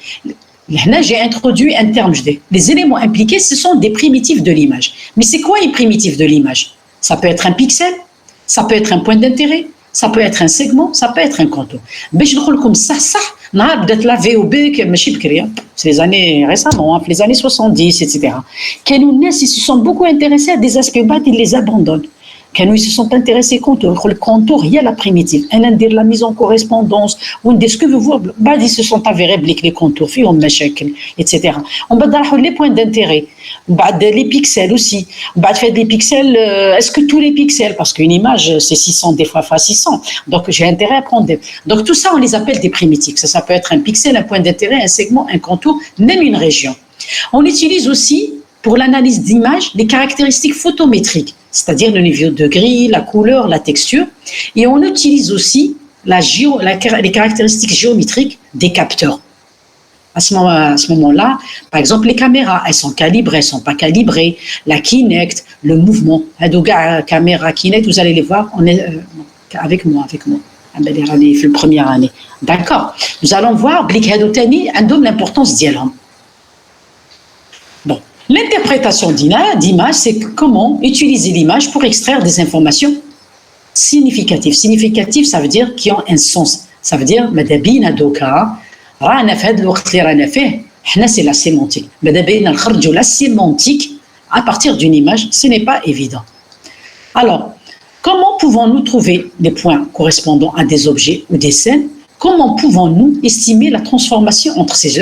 [SPEAKER 1] Là, j'ai introduit un terme, les éléments impliqués, ce sont des primitives de l'image. Mais c'est quoi les primitives de l'image? Ça peut être un pixel, ça peut être un point d'intérêt, ça peut être un segment, ça peut être un contour. Mais je trouve comme ça, peut-être la VOB, c'est les années récemment, les années 70, etc. Ils se sont beaucoup intéressés à des aspects bas, ils les abandonnent. Quand ils se sont intéressés au contour, le contour, il y a la primitive. La mise en correspondance, ou ce que vous voyez, ils se sont avérés les contours, etc. On va dans les points d'intérêt, les pixels aussi. Les pixels, est-ce que tous les pixels, parce qu'une image, c'est 600 des fois 600, donc j'ai intérêt à prendre Donc tout ça, on les appelle des primitives. Ça peut être un pixel, un point d'intérêt, un segment, un contour, même une région. On utilise aussi, pour l'analyse d'image, les caractéristiques photométriques, c'est-à-dire le niveau de gris, la couleur, la texture. Et on utilise aussi les caractéristiques géométriques des capteurs. À ce moment-là, par exemple, les caméras, elles sont calibrées, elles ne sont pas calibrées. La Kinect, le mouvement. Caméra Kinect, vous allez les voir, on est avec moi. La première année. D'accord. Nous allons voir, l'importance d'Yelham. Bon. L'interprétation d'image, c'est comment utiliser l'image pour extraire des informations significatives. Significatives, ça veut dire qui ont un sens. Ça veut dire, c'est la sémantique. La sémantique, à partir d'une image, ce n'est pas évident. Alors, comment pouvons-nous trouver des points correspondant à des objets ou des scènes? Comment pouvons-nous estimer la transformation entre ces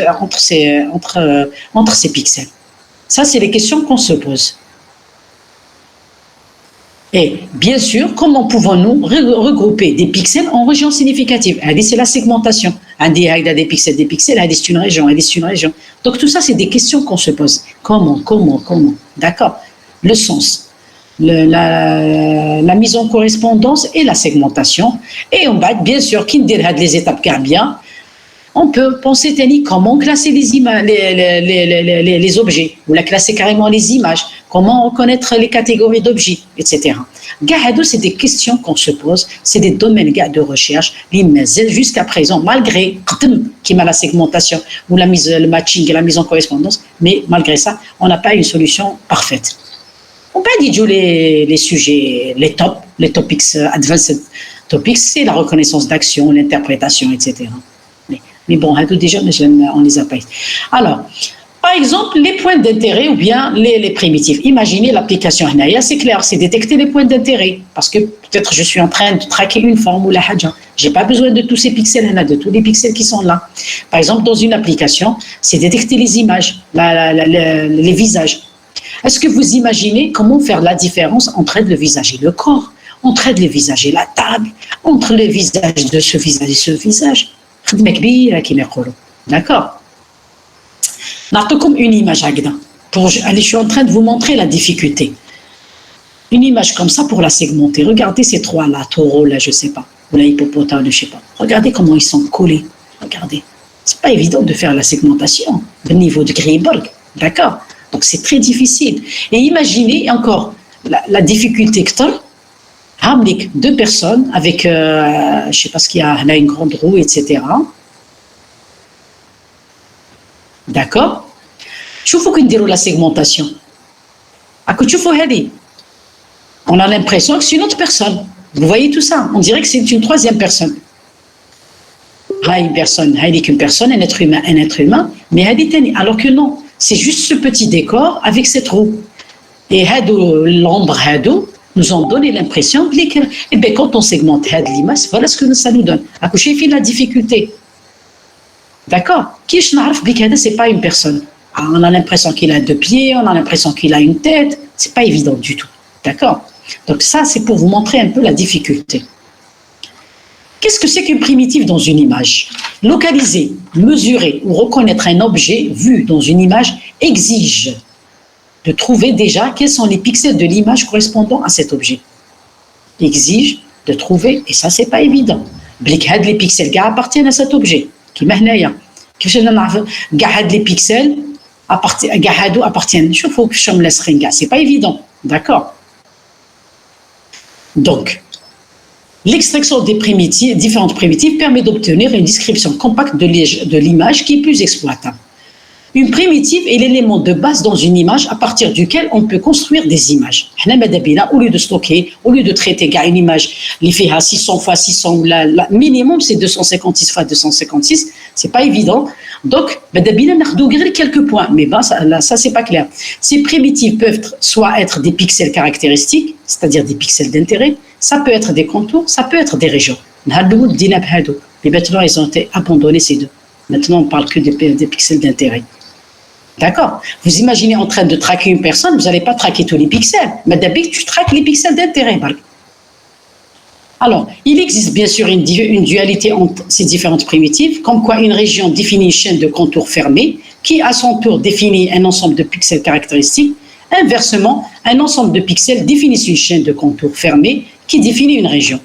[SPEAKER 1] pixels? Ça, c'est les questions qu'on se pose. Et bien sûr, comment pouvons-nous regrouper des pixels en régions significatives? C'est la segmentation. Des pixels, c'est une région, c'est une région. Donc tout ça, c'est des questions qu'on se pose. Comment? D'accord? Le sens, la mise en correspondance et la segmentation. Et on va bien sûr, qui les étapes bien. On peut penser comment classer les objets, ou la classer carrément les images, comment reconnaître les catégories d'objets, etc. C'est des questions qu'on se pose, c'est des domaines de recherche, jusqu'à présent, malgré la segmentation, ou le matching et la mise en correspondance, mais malgré ça, on n'a pas une solution parfaite. On peut dire les sujets, les topics, advanced topics, c'est la reconnaissance d'action, l'interprétation, etc. Mais bon, déjà, on les a pas. Alors, Par exemple, les points d'intérêt ou bien les primitifs. Imaginez l'application Hnaya, c'est clair, c'est détecter les points d'intérêt. Parce que peut-être je suis en train de traquer une forme ou la haja. Je n'ai pas besoin de tous ces pixels, de tous les pixels qui sont là. Par exemple, dans une application, c'est détecter les images, les visages. Est-ce que vous imaginez comment faire la différence entre le visage et le corps, entre le visage et la table, entre le visage de ce visage et ce visage? D'accord. Comme une image je suis en train de vous montrer la difficulté. Une image comme ça pour la segmenter. Regardez ces trois-là, taureau, là, je ne sais pas, ou la hippopotame, je ne sais pas. Regardez comment ils sont collés. Regardez. Ce n'est pas évident de faire la segmentation au niveau de Greenberg. D'accord? Donc c'est très difficile. Et imaginez encore la difficulté que tu as. Deux personnes avec, je ne sais pas ce qu'il y a, là, une grande roue, etc. D'accord? شوفوا كي نديروا la segmentation. تشوفوا هذه. On a l'impression que c'est une autre personne. Vous voyez tout ça? On dirait que c'est une troisième personne. Une personne, une personne, un être humain, mais alors que non, c'est juste ce petit décor avec cette roue. Et l'ombre nous ont donné l'impression que quand on segmente l'image, voilà ce que ça nous donne. Accoucher fait la difficulté. D'accord? Qui je n'arrive pas c'est pas une personne. On a l'impression qu'il a deux pieds, on a l'impression qu'il a une tête. C'est pas évident du tout. D'accord? Donc ça, c'est pour vous montrer un peu la difficulté. Qu'est-ce que c'est qu'une primitive dans une image? Localiser, mesurer ou reconnaître un objet vu dans une image exige de trouver déjà quels sont les pixels de l'image correspondant à cet objet. Exige de trouver, et ça, c'est pas évident. Les pixels qui appartiennent à cet objet. Qui m'ahnaya. Les pixels appartiennent. C'est pas évident. D'accord? Donc, l'extraction des différentes primitives permet d'obtenir une description compacte de l'image qui est plus exploitable. Une primitive est l'élément de base dans une image à partir duquel on peut construire des images. Au lieu de stocker, au lieu de traiter une image, les fait 600 x 600, minimum c'est 256 x 256, c'est pas évident. Donc, quelques points, mais ça c'est pas clair. Ces primitives peuvent soit être des pixels caractéristiques, c'est-à-dire des pixels d'intérêt, ça peut être des contours, ça peut être des régions. Mais maintenant ils ont été abandonnés ces deux. Maintenant on parle que des pixels d'intérêt. D'accord? Vous imaginez en train de traquer une personne, vous n'allez pas traquer tous les pixels. Mais d'habitude, tu traques les pixels d'intérêt. Alors, il existe bien sûr une dualité entre ces différentes primitives, comme quoi une région définit une chaîne de contours fermée, qui à son tour définit un ensemble de pixels caractéristiques. Inversement, un ensemble de pixels définit une chaîne de contours fermée, qui définit une région.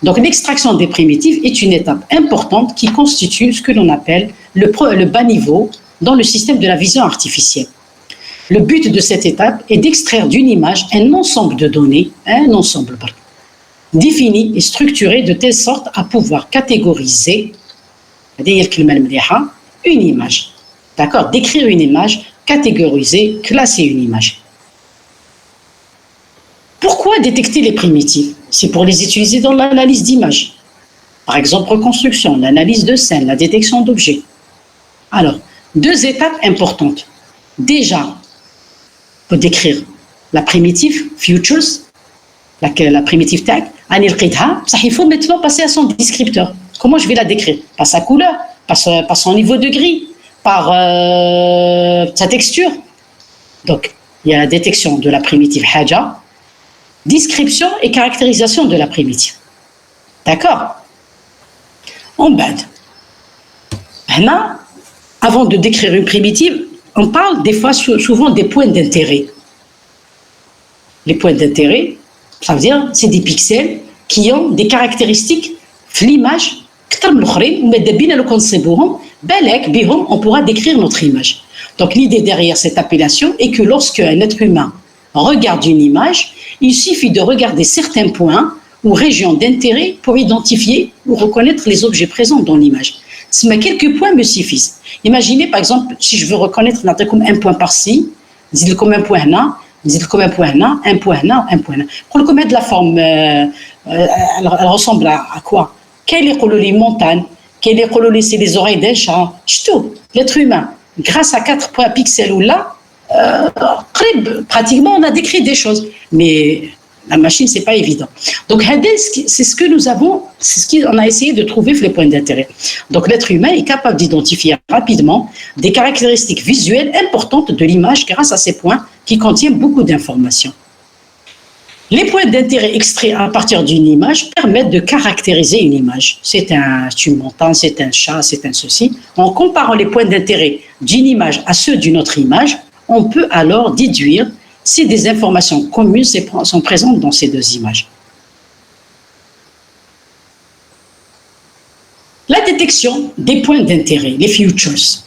[SPEAKER 1] Donc, l'extraction des primitives est une étape importante qui constitue ce que l'on appelle le bas niveau dans le système de la vision artificielle. Le but de cette étape est d'extraire d'une image un ensemble de données, un ensemble défini et structuré de telle sorte à pouvoir catégoriser une image. D'accord? Décrire une image, catégoriser, classer une image. Pourquoi détecter les primitives? C'est pour les utiliser dans l'analyse d'images. Par exemple, reconstruction, l'analyse de scène, la détection d'objets. Alors, deux étapes importantes. Déjà, pour décrire la primitive futures, la primitive tag, il faut maintenant passer à son descripteur. Comment je vais la décrire? Par sa couleur, par son niveau de gris, par sa texture. Donc, il y a la détection de la primitive haja, description et caractérisation de la primitive. D'accord? En bas. Avant de décrire une primitive, on parle des fois souvent des points d'intérêt. Les points d'intérêt, ça veut dire c'est des pixels qui ont des caractéristiques de l'image on pourra décrire notre image. Donc l'idée derrière cette appellation est que lorsqu'un être humain regarde une image, il suffit de regarder certains points ou régions d'intérêt pour identifier ou reconnaître les objets présents dans l'image. Mais quelques points me suffisent. Imaginez par exemple, si je veux reconnaître un point par-ci, comme un point là, comme un point là, un point là, un point là. Pour le commettre de la forme, elle ressemble à quoi? Quelles sont les montagnes? Quelles sont les oreilles d'un chat? L'être humain, grâce à 4 points pixels ou là, pratiquement on a décrit des choses. Mais la machine, c'est pas évident. Donc, c'est ce que nous avons, c'est ce qu'on a essayé de trouver les points d'intérêt. Donc, l'être humain est capable d'identifier rapidement des caractéristiques visuelles importantes de l'image grâce à ces points qui contiennent beaucoup d'informations. Les points d'intérêt extraits à partir d'une image permettent de caractériser une image. C'est une montagne, c'est un chat, c'est un ceci. En comparant les points d'intérêt d'une image à ceux d'une autre image, on peut alors déduire si des informations communes sont présentes dans ces deux images. La détection des points d'intérêt, les features.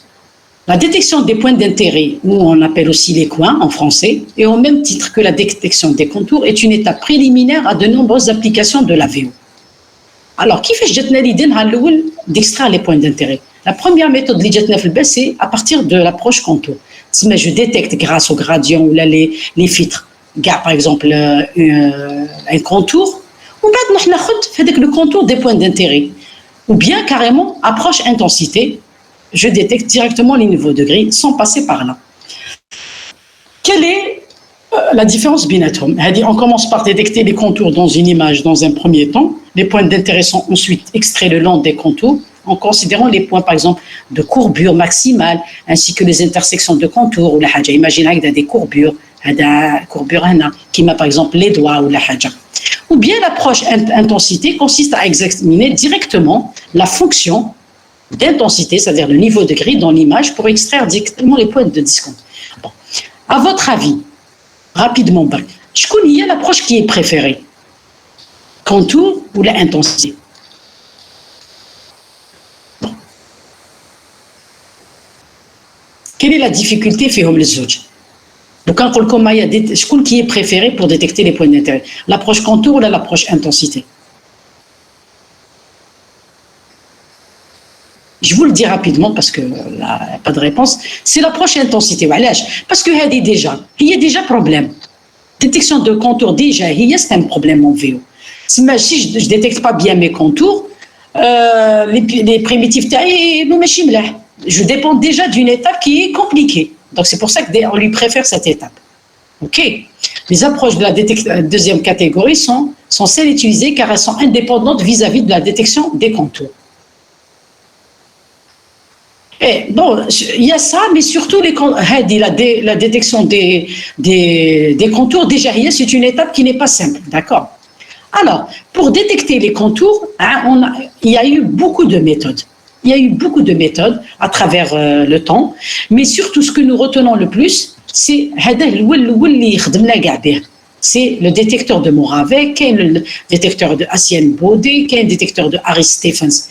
[SPEAKER 1] La détection des points d'intérêt, ou on appelle aussi les coins en français, et au même titre que la détection des contours, est une étape préliminaire à de nombreuses applications de la VO. Alors, qui fait l'idée d'extraire les points d'intérêt? La première méthode, c'est à partir de l'approche contour. Je détecte grâce au gradient ou les filtres, par exemple un contour, ou bien le contour des points d'intérêt. Ou bien carrément approche intensité, je détecte directement les niveaux de gris sans passer par là. Quelle est la différence binatom? On commence par détecter les contours dans une image dans un premier temps. Les points d'intérêt sont ensuite extraits le long des contours en considérant les points, par exemple, de courbure maximale ainsi que les intersections de contours ou la haja. Imaginez qu'il y a des courbures, qui m'a par exemple les doigts ou la haja. Ou bien l'approche intensité consiste à examiner directement la fonction d'intensité, c'est-à-dire le niveau de gris dans l'image pour extraire directement les points de discompte. Bon. À votre avis, rapidement, je connais l'approche qui est préférée. Contour ou l'intensité? Bon. Quelle est la difficulté fait les zouj? Donc, quand on a ce qui est préféré pour détecter les points d'intérêt, l'approche contour ou l'approche intensité? Je vous le dis rapidement parce qu'il n'y a pas de réponse. C'est l'approche intensité. Parce qu'il y a déjà problème. Détection de contour, déjà, c'est un problème en VO. Si je ne détecte pas bien mes contours, les primitifs, je dépends déjà d'une étape qui est compliquée. Donc, c'est pour ça qu'on lui préfère cette étape. OK. Les approches de la deuxième catégorie sont celles utilisées car elles sont indépendantes vis-à-vis de la détection des contours. Et bon, il y a ça, mais surtout la détection des contours, déjà, c'est une étape qui n'est pas simple, d'accord? Alors, pour détecter les contours, il y a eu beaucoup de méthodes. Il y a eu beaucoup de méthodes à travers le temps, mais surtout ce que nous retenons le plus, c'est le détecteur de Moravec, le détecteur de Hassian Bodé, le détecteur de Harry Stephens.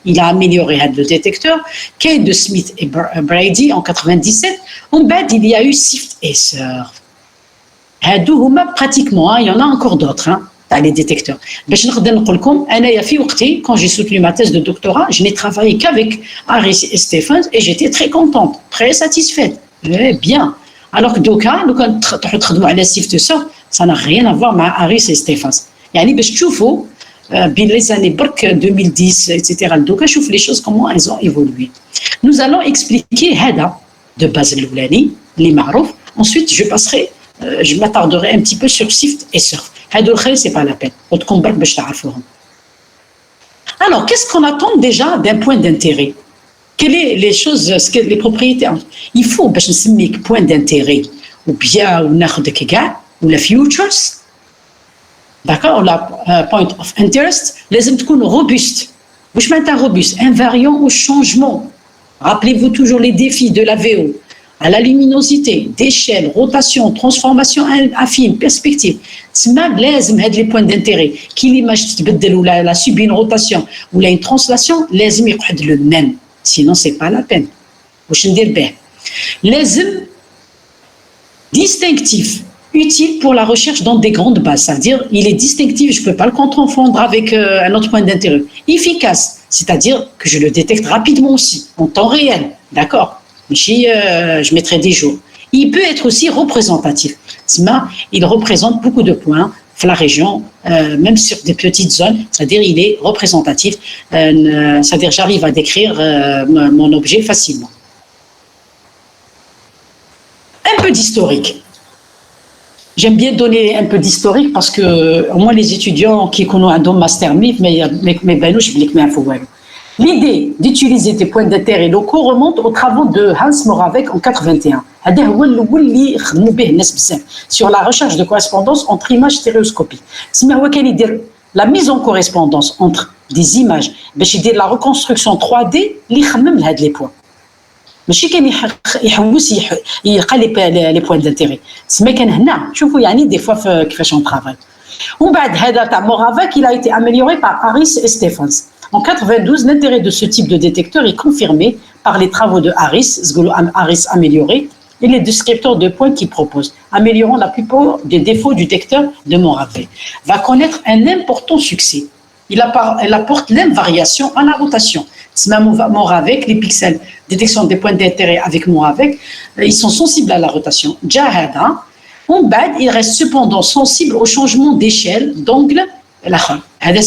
[SPEAKER 1] Il a amélioré le détecteur, de Smith et Brady en 97. En bas, il y a eu Sift et Surf. Pratiquement, il y en a encore d'autres. Les détecteurs. Quand j'ai soutenu ma thèse de doctorat, je n'ai travaillé qu'avec Harry Stephens et j'étais très contente, très satisfaite. Bien. Alors que Doka, ça n'a rien à voir avec Harry Stephens. Les années 2010, etc. Doka, je les choses, comment elles ont évolué. Nous allons expliquer Hada de base l'Oulani, les Marouf. Ensuite, je m'attarderai un petit peu sur Sift et Surf. C'est pas la peine. Alors, qu'est-ce qu'on attend déjà d'un point d'intérêt? Quelles sont les propriétés? Il faut un point d'intérêt ou bien ou la futures. D'accord? La point of interest, les être robuste. Vous mettez robuste, invariant au changement. Rappelez-vous toujours les défis de la VO. À la luminosité, d'échelle, rotation, transformation affine, perspective. Même les points d'intérêt, qui l'image a subi une rotation ou une translation, les le même. Sinon, ce n'est pas la peine. Les distinctifs, utile pour la recherche dans des grandes bases. C'est-à-dire, il est distinctif, je ne peux pas le confondre avec un autre point d'intérêt. Efficace, c'est-à-dire que je le détecte rapidement aussi, en temps réel. D'accord? Je mettrai des jours. Il peut être aussi représentatif. Il représente beaucoup de points dans la région, même sur des petites zones. C'est-à-dire, il est représentatif. C'est-à-dire, j'arrive à décrire mon objet facilement. peu d'historique. J'aime bien donner un peu d'historique parce que au moins les étudiants qui connaissent un master MIF, mais ben je vais les L'idée d'utiliser des points d'intérêt locaux remonte aux travaux de Hans Moravec en 81. Sur la recherche de correspondance entre images stéréoscopiques. La mise en correspondance entre des images, la reconstruction 3D, les points. ماشي كان يحوس يلقى لي بوين دانتيري تسمى كان هنا شوفوا يعني دي فوا كيفاش اون طرافاي ومن بعد هذا تاع مورافيك il a été amélioré par Harris et Stephens. En 92, l'intérêt de ce type de détecteur est confirmé par les travaux de Harris amélioré et les descripteurs de points qu'il propose, améliorant la plupart des défauts du détecteur de Moravec. Va connaître un important succès. Elle apporte l'invariation à la rotation. Moravec, les pixels, détection des points d'intérêt avec Moravec, ils sont sensibles à la rotation. Jahada, il reste cependant sensible au changement d'échelle, d'angle.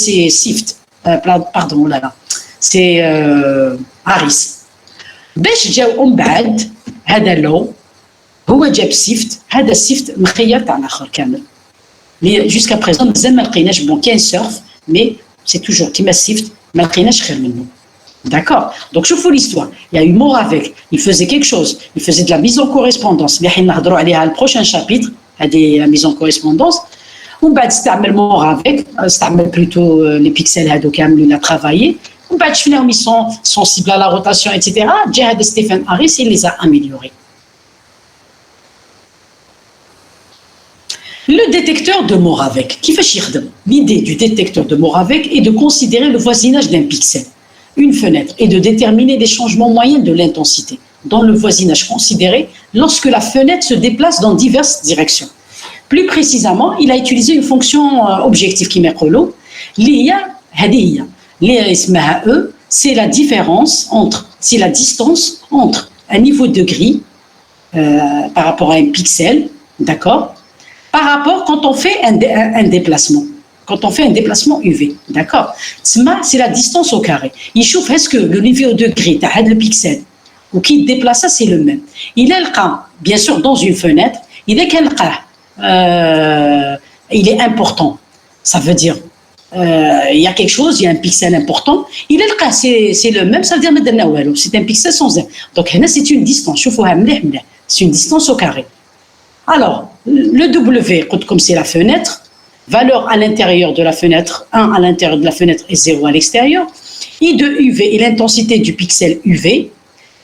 [SPEAKER 1] C'est SIFT. Pardon, là. C'est Harris. باش جاو من بعد هذا لو هو جاب سيفت هذا السيفت مخير تاع الاخر كامل مي جوسكا بريزون مازال ما لقيناش بون كاين سيرف مي سي توجور كيما السيفت ما لقيناش خير منه. D'accord. Donc, je vous l'histoire. Il y a eu Moravec. Il faisait quelque chose. Il faisait de la mise en correspondance. Mais il y a le prochain chapitre, la mise en correspondance. On va استعمل Moravec, استعمل plutôt les pixels هادو كامل il a travaillé. On va ils sont sensibles à la rotation, etc. Jihad Stephen Harris, il les a améliorés. Le détecteur de Moravec. Qui fait chirdem? L'idée du détecteur de Moravec est de considérer le voisinage d'un pixel, une fenêtre, et de déterminer les changements moyens de l'intensité dans le voisinage considéré lorsque la fenêtre se déplace dans diverses directions. Plus précisément, il a utilisé une fonction objective qui met l'eau. L'IA, c'est la différence entre, c'est la distance entre un niveau de gris par rapport à un pixel, d'accord, par rapport quand on fait un déplacement. Quand on fait un déplacement UV, d'accord. C'est la distance au carré. Il chauffe, est-ce que le niveau de gris, le pixel, ou qui déplace ça, c'est le même. Il est le cas, bien sûr, dans une fenêtre, il est quel cas il est important. Ça veut dire, il y a quelque chose, il y a un pixel important. Il est le cas, c'est le même, ça veut dire c'est un pixel sans un. Donc, c'est une distance. C'est une distance au carré. Alors, le W, comme c'est la fenêtre, valeur à l'intérieur de la fenêtre, 1 à l'intérieur de la fenêtre et 0 à l'extérieur. I de UV est l'intensité du pixel UV.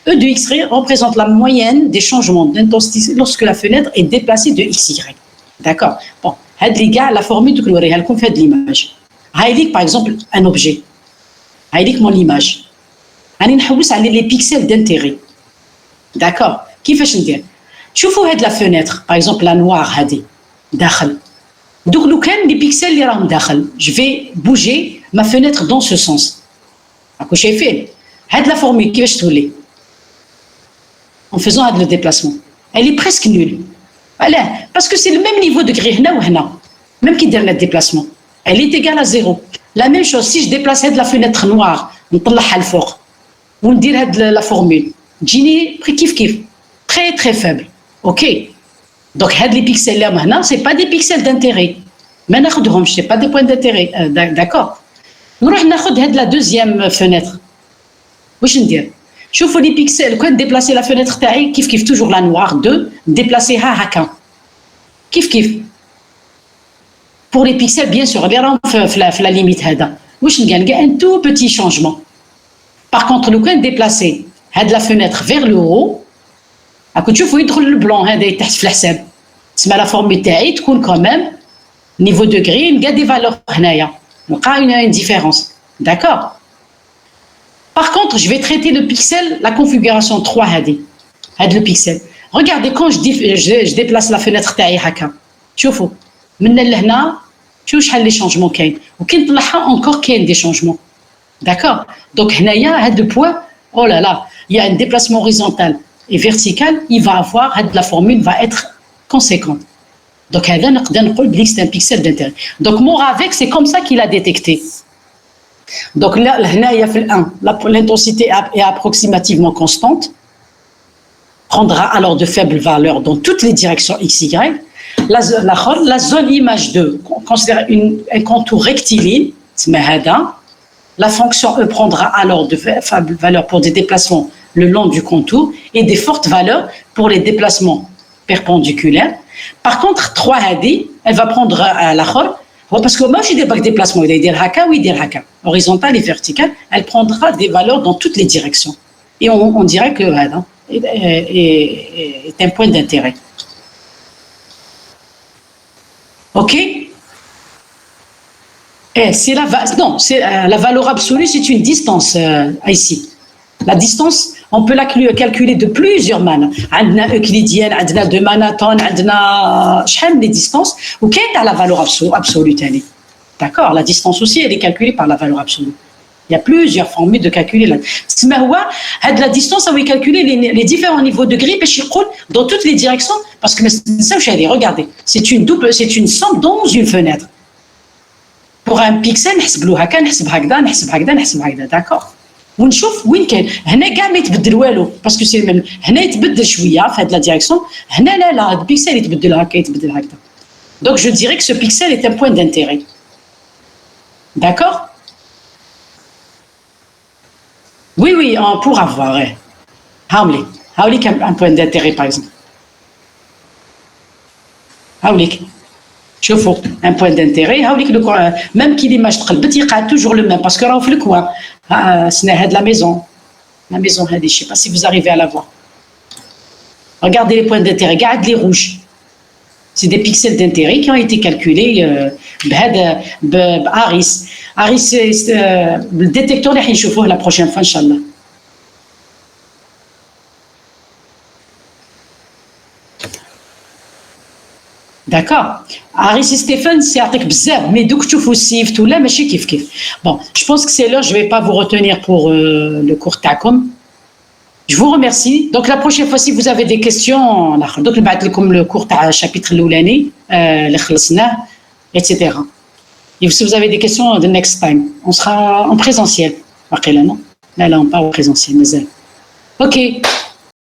[SPEAKER 1] E de X-ray représente la moyenne des changements d'intensité lorsque la fenêtre est déplacée de XY. D'accord. Bon, les gars, la formule que nous fait de l'image. Haïlik, par exemple, un objet. Haïlik, mon image. Les pixels d'intérêt. D'accord. Qui fait ce dire? Je vous la fenêtre, par exemple, la noire, hadi, dakhal. Donc, les pixels, je vais bouger ma fenêtre dans ce sens. J'ai fait. La formule, qui va se en faisant le déplacement. Elle est presque nulle. Voilà. Parce que c'est le même niveau de gris, même qui donne le déplacement. Elle est égale à 0. La même chose, si je déplaçais de la fenêtre noire, on peut la dire la formule. Gini, kif, très très faible. Ok. Donc, les pixels là, maintenant, ce n'est pas des pixels d'intérêt. Mais ce n'est pas des points d'intérêt. D'accord. Nous allons la deuxième fenêtre. Oui, je veux dire. Je fais les pixels. Quand déplacer la fenêtre, kif, toujours la noire. 2, déplacer haka. Kif. Pour les pixels, bien sûr, la limite. Oui, je veux dire, un tout petit changement. Par contre, le coin déplacer la fenêtre vers le haut, tu vois, le blanc, c'est la forme تاعي تكون quand même niveau de gris, il y a des valeurs هنايا. Donc, il y a une différence. D'accord. Par contre, je vais traiter le pixel, la configuration 3 le pixel. Regardez, quand je déplace la fenêtre تاعي هكا. شوفوا. من لهنا شوفوا شحال les changements كاين. وكي نطلعها encore كاين des changements. D'accord. Donc, هنايا هاد le point, oh là là, il y a un déplacement horizontal et vertical, il va avoir, la formule va être conséquente. Donc, c'est un pixel d'intérêt. Donc, Moravec, c'est comme ça qu'il a détecté. Donc, là, il y a fait 1, l'intensité est approximativement constante. prendra alors de faibles valeurs dans toutes les directions x, y. La zone image 2 considère un contour rectiligne, la fonction E prendra alors de faibles valeurs pour des déplacements le long du contour et des fortes valeurs pour les déplacements perpendiculaires. Par contre, 3 hadi, elle va prendre la khol, parce que moi j'ai des déplacements, il y a haka ou il y a haka, horizontale et verticale, elle prendra des valeurs dans toutes les directions. Et on dirait que est un point d'intérêt. Ok? Et c'est la valeur absolue, c'est une distance ici. La distance, on peut la calculer de plusieurs manières. On a euclidienne, on a de Manhattan, on a des distances. Ou quelle est la valeur absolue? D'accord? La distance aussi, elle est calculée par la valeur absolue. Il y a plusieurs formules de calculer la distance, on va calculer les différents niveaux de grille dans toutes les directions. Parce que regardez, c'est une somme dans une fenêtre. Pour un pixel, d'accord? ونشوف وين كاين هنا كاع ما يتبدل والو باسكو سي ميم هنا يتبدل شويه في هذه لا ديريكسيون هنا لا هذا البيكسل يتبدل هكا يتبدل هكذا دونك جو ديري que ce pixel est un point d'intérêt. D'accord? Oui, on pourra voir. هاوليك un point d'intérêt par exemple. هاوليك شوفوا un point d'intérêt هاوليك même كي l'image تقلبت يقع toujours le même parce que راهو في الكوان c'est la maison هذه je sais pas si vous arrivez à la voir. Regardez les points d'intérêt, regardez les rouges. C'est des pixels d'intérêt qui ont été calculés بARIS. ARIS le détecteur اللي حنشوفوه la prochaine fois inchallah. D'accord. Aris et Stéphane, c'est avec bzaf, mais d'où que tu fous sif, tout là, mais je kiffe kiffe. Bon, je pense que c'est l'heure, je ne vais pas vous retenir pour le cours TACOM. Je vous remercie. Donc la prochaine fois, si vous avez des questions, donc comme le cours chapitre l'oulani, le khlasna, etc. Et si vous avez des questions, the next time, on sera en présentiel. Non, là, on part en présentiel. Ok.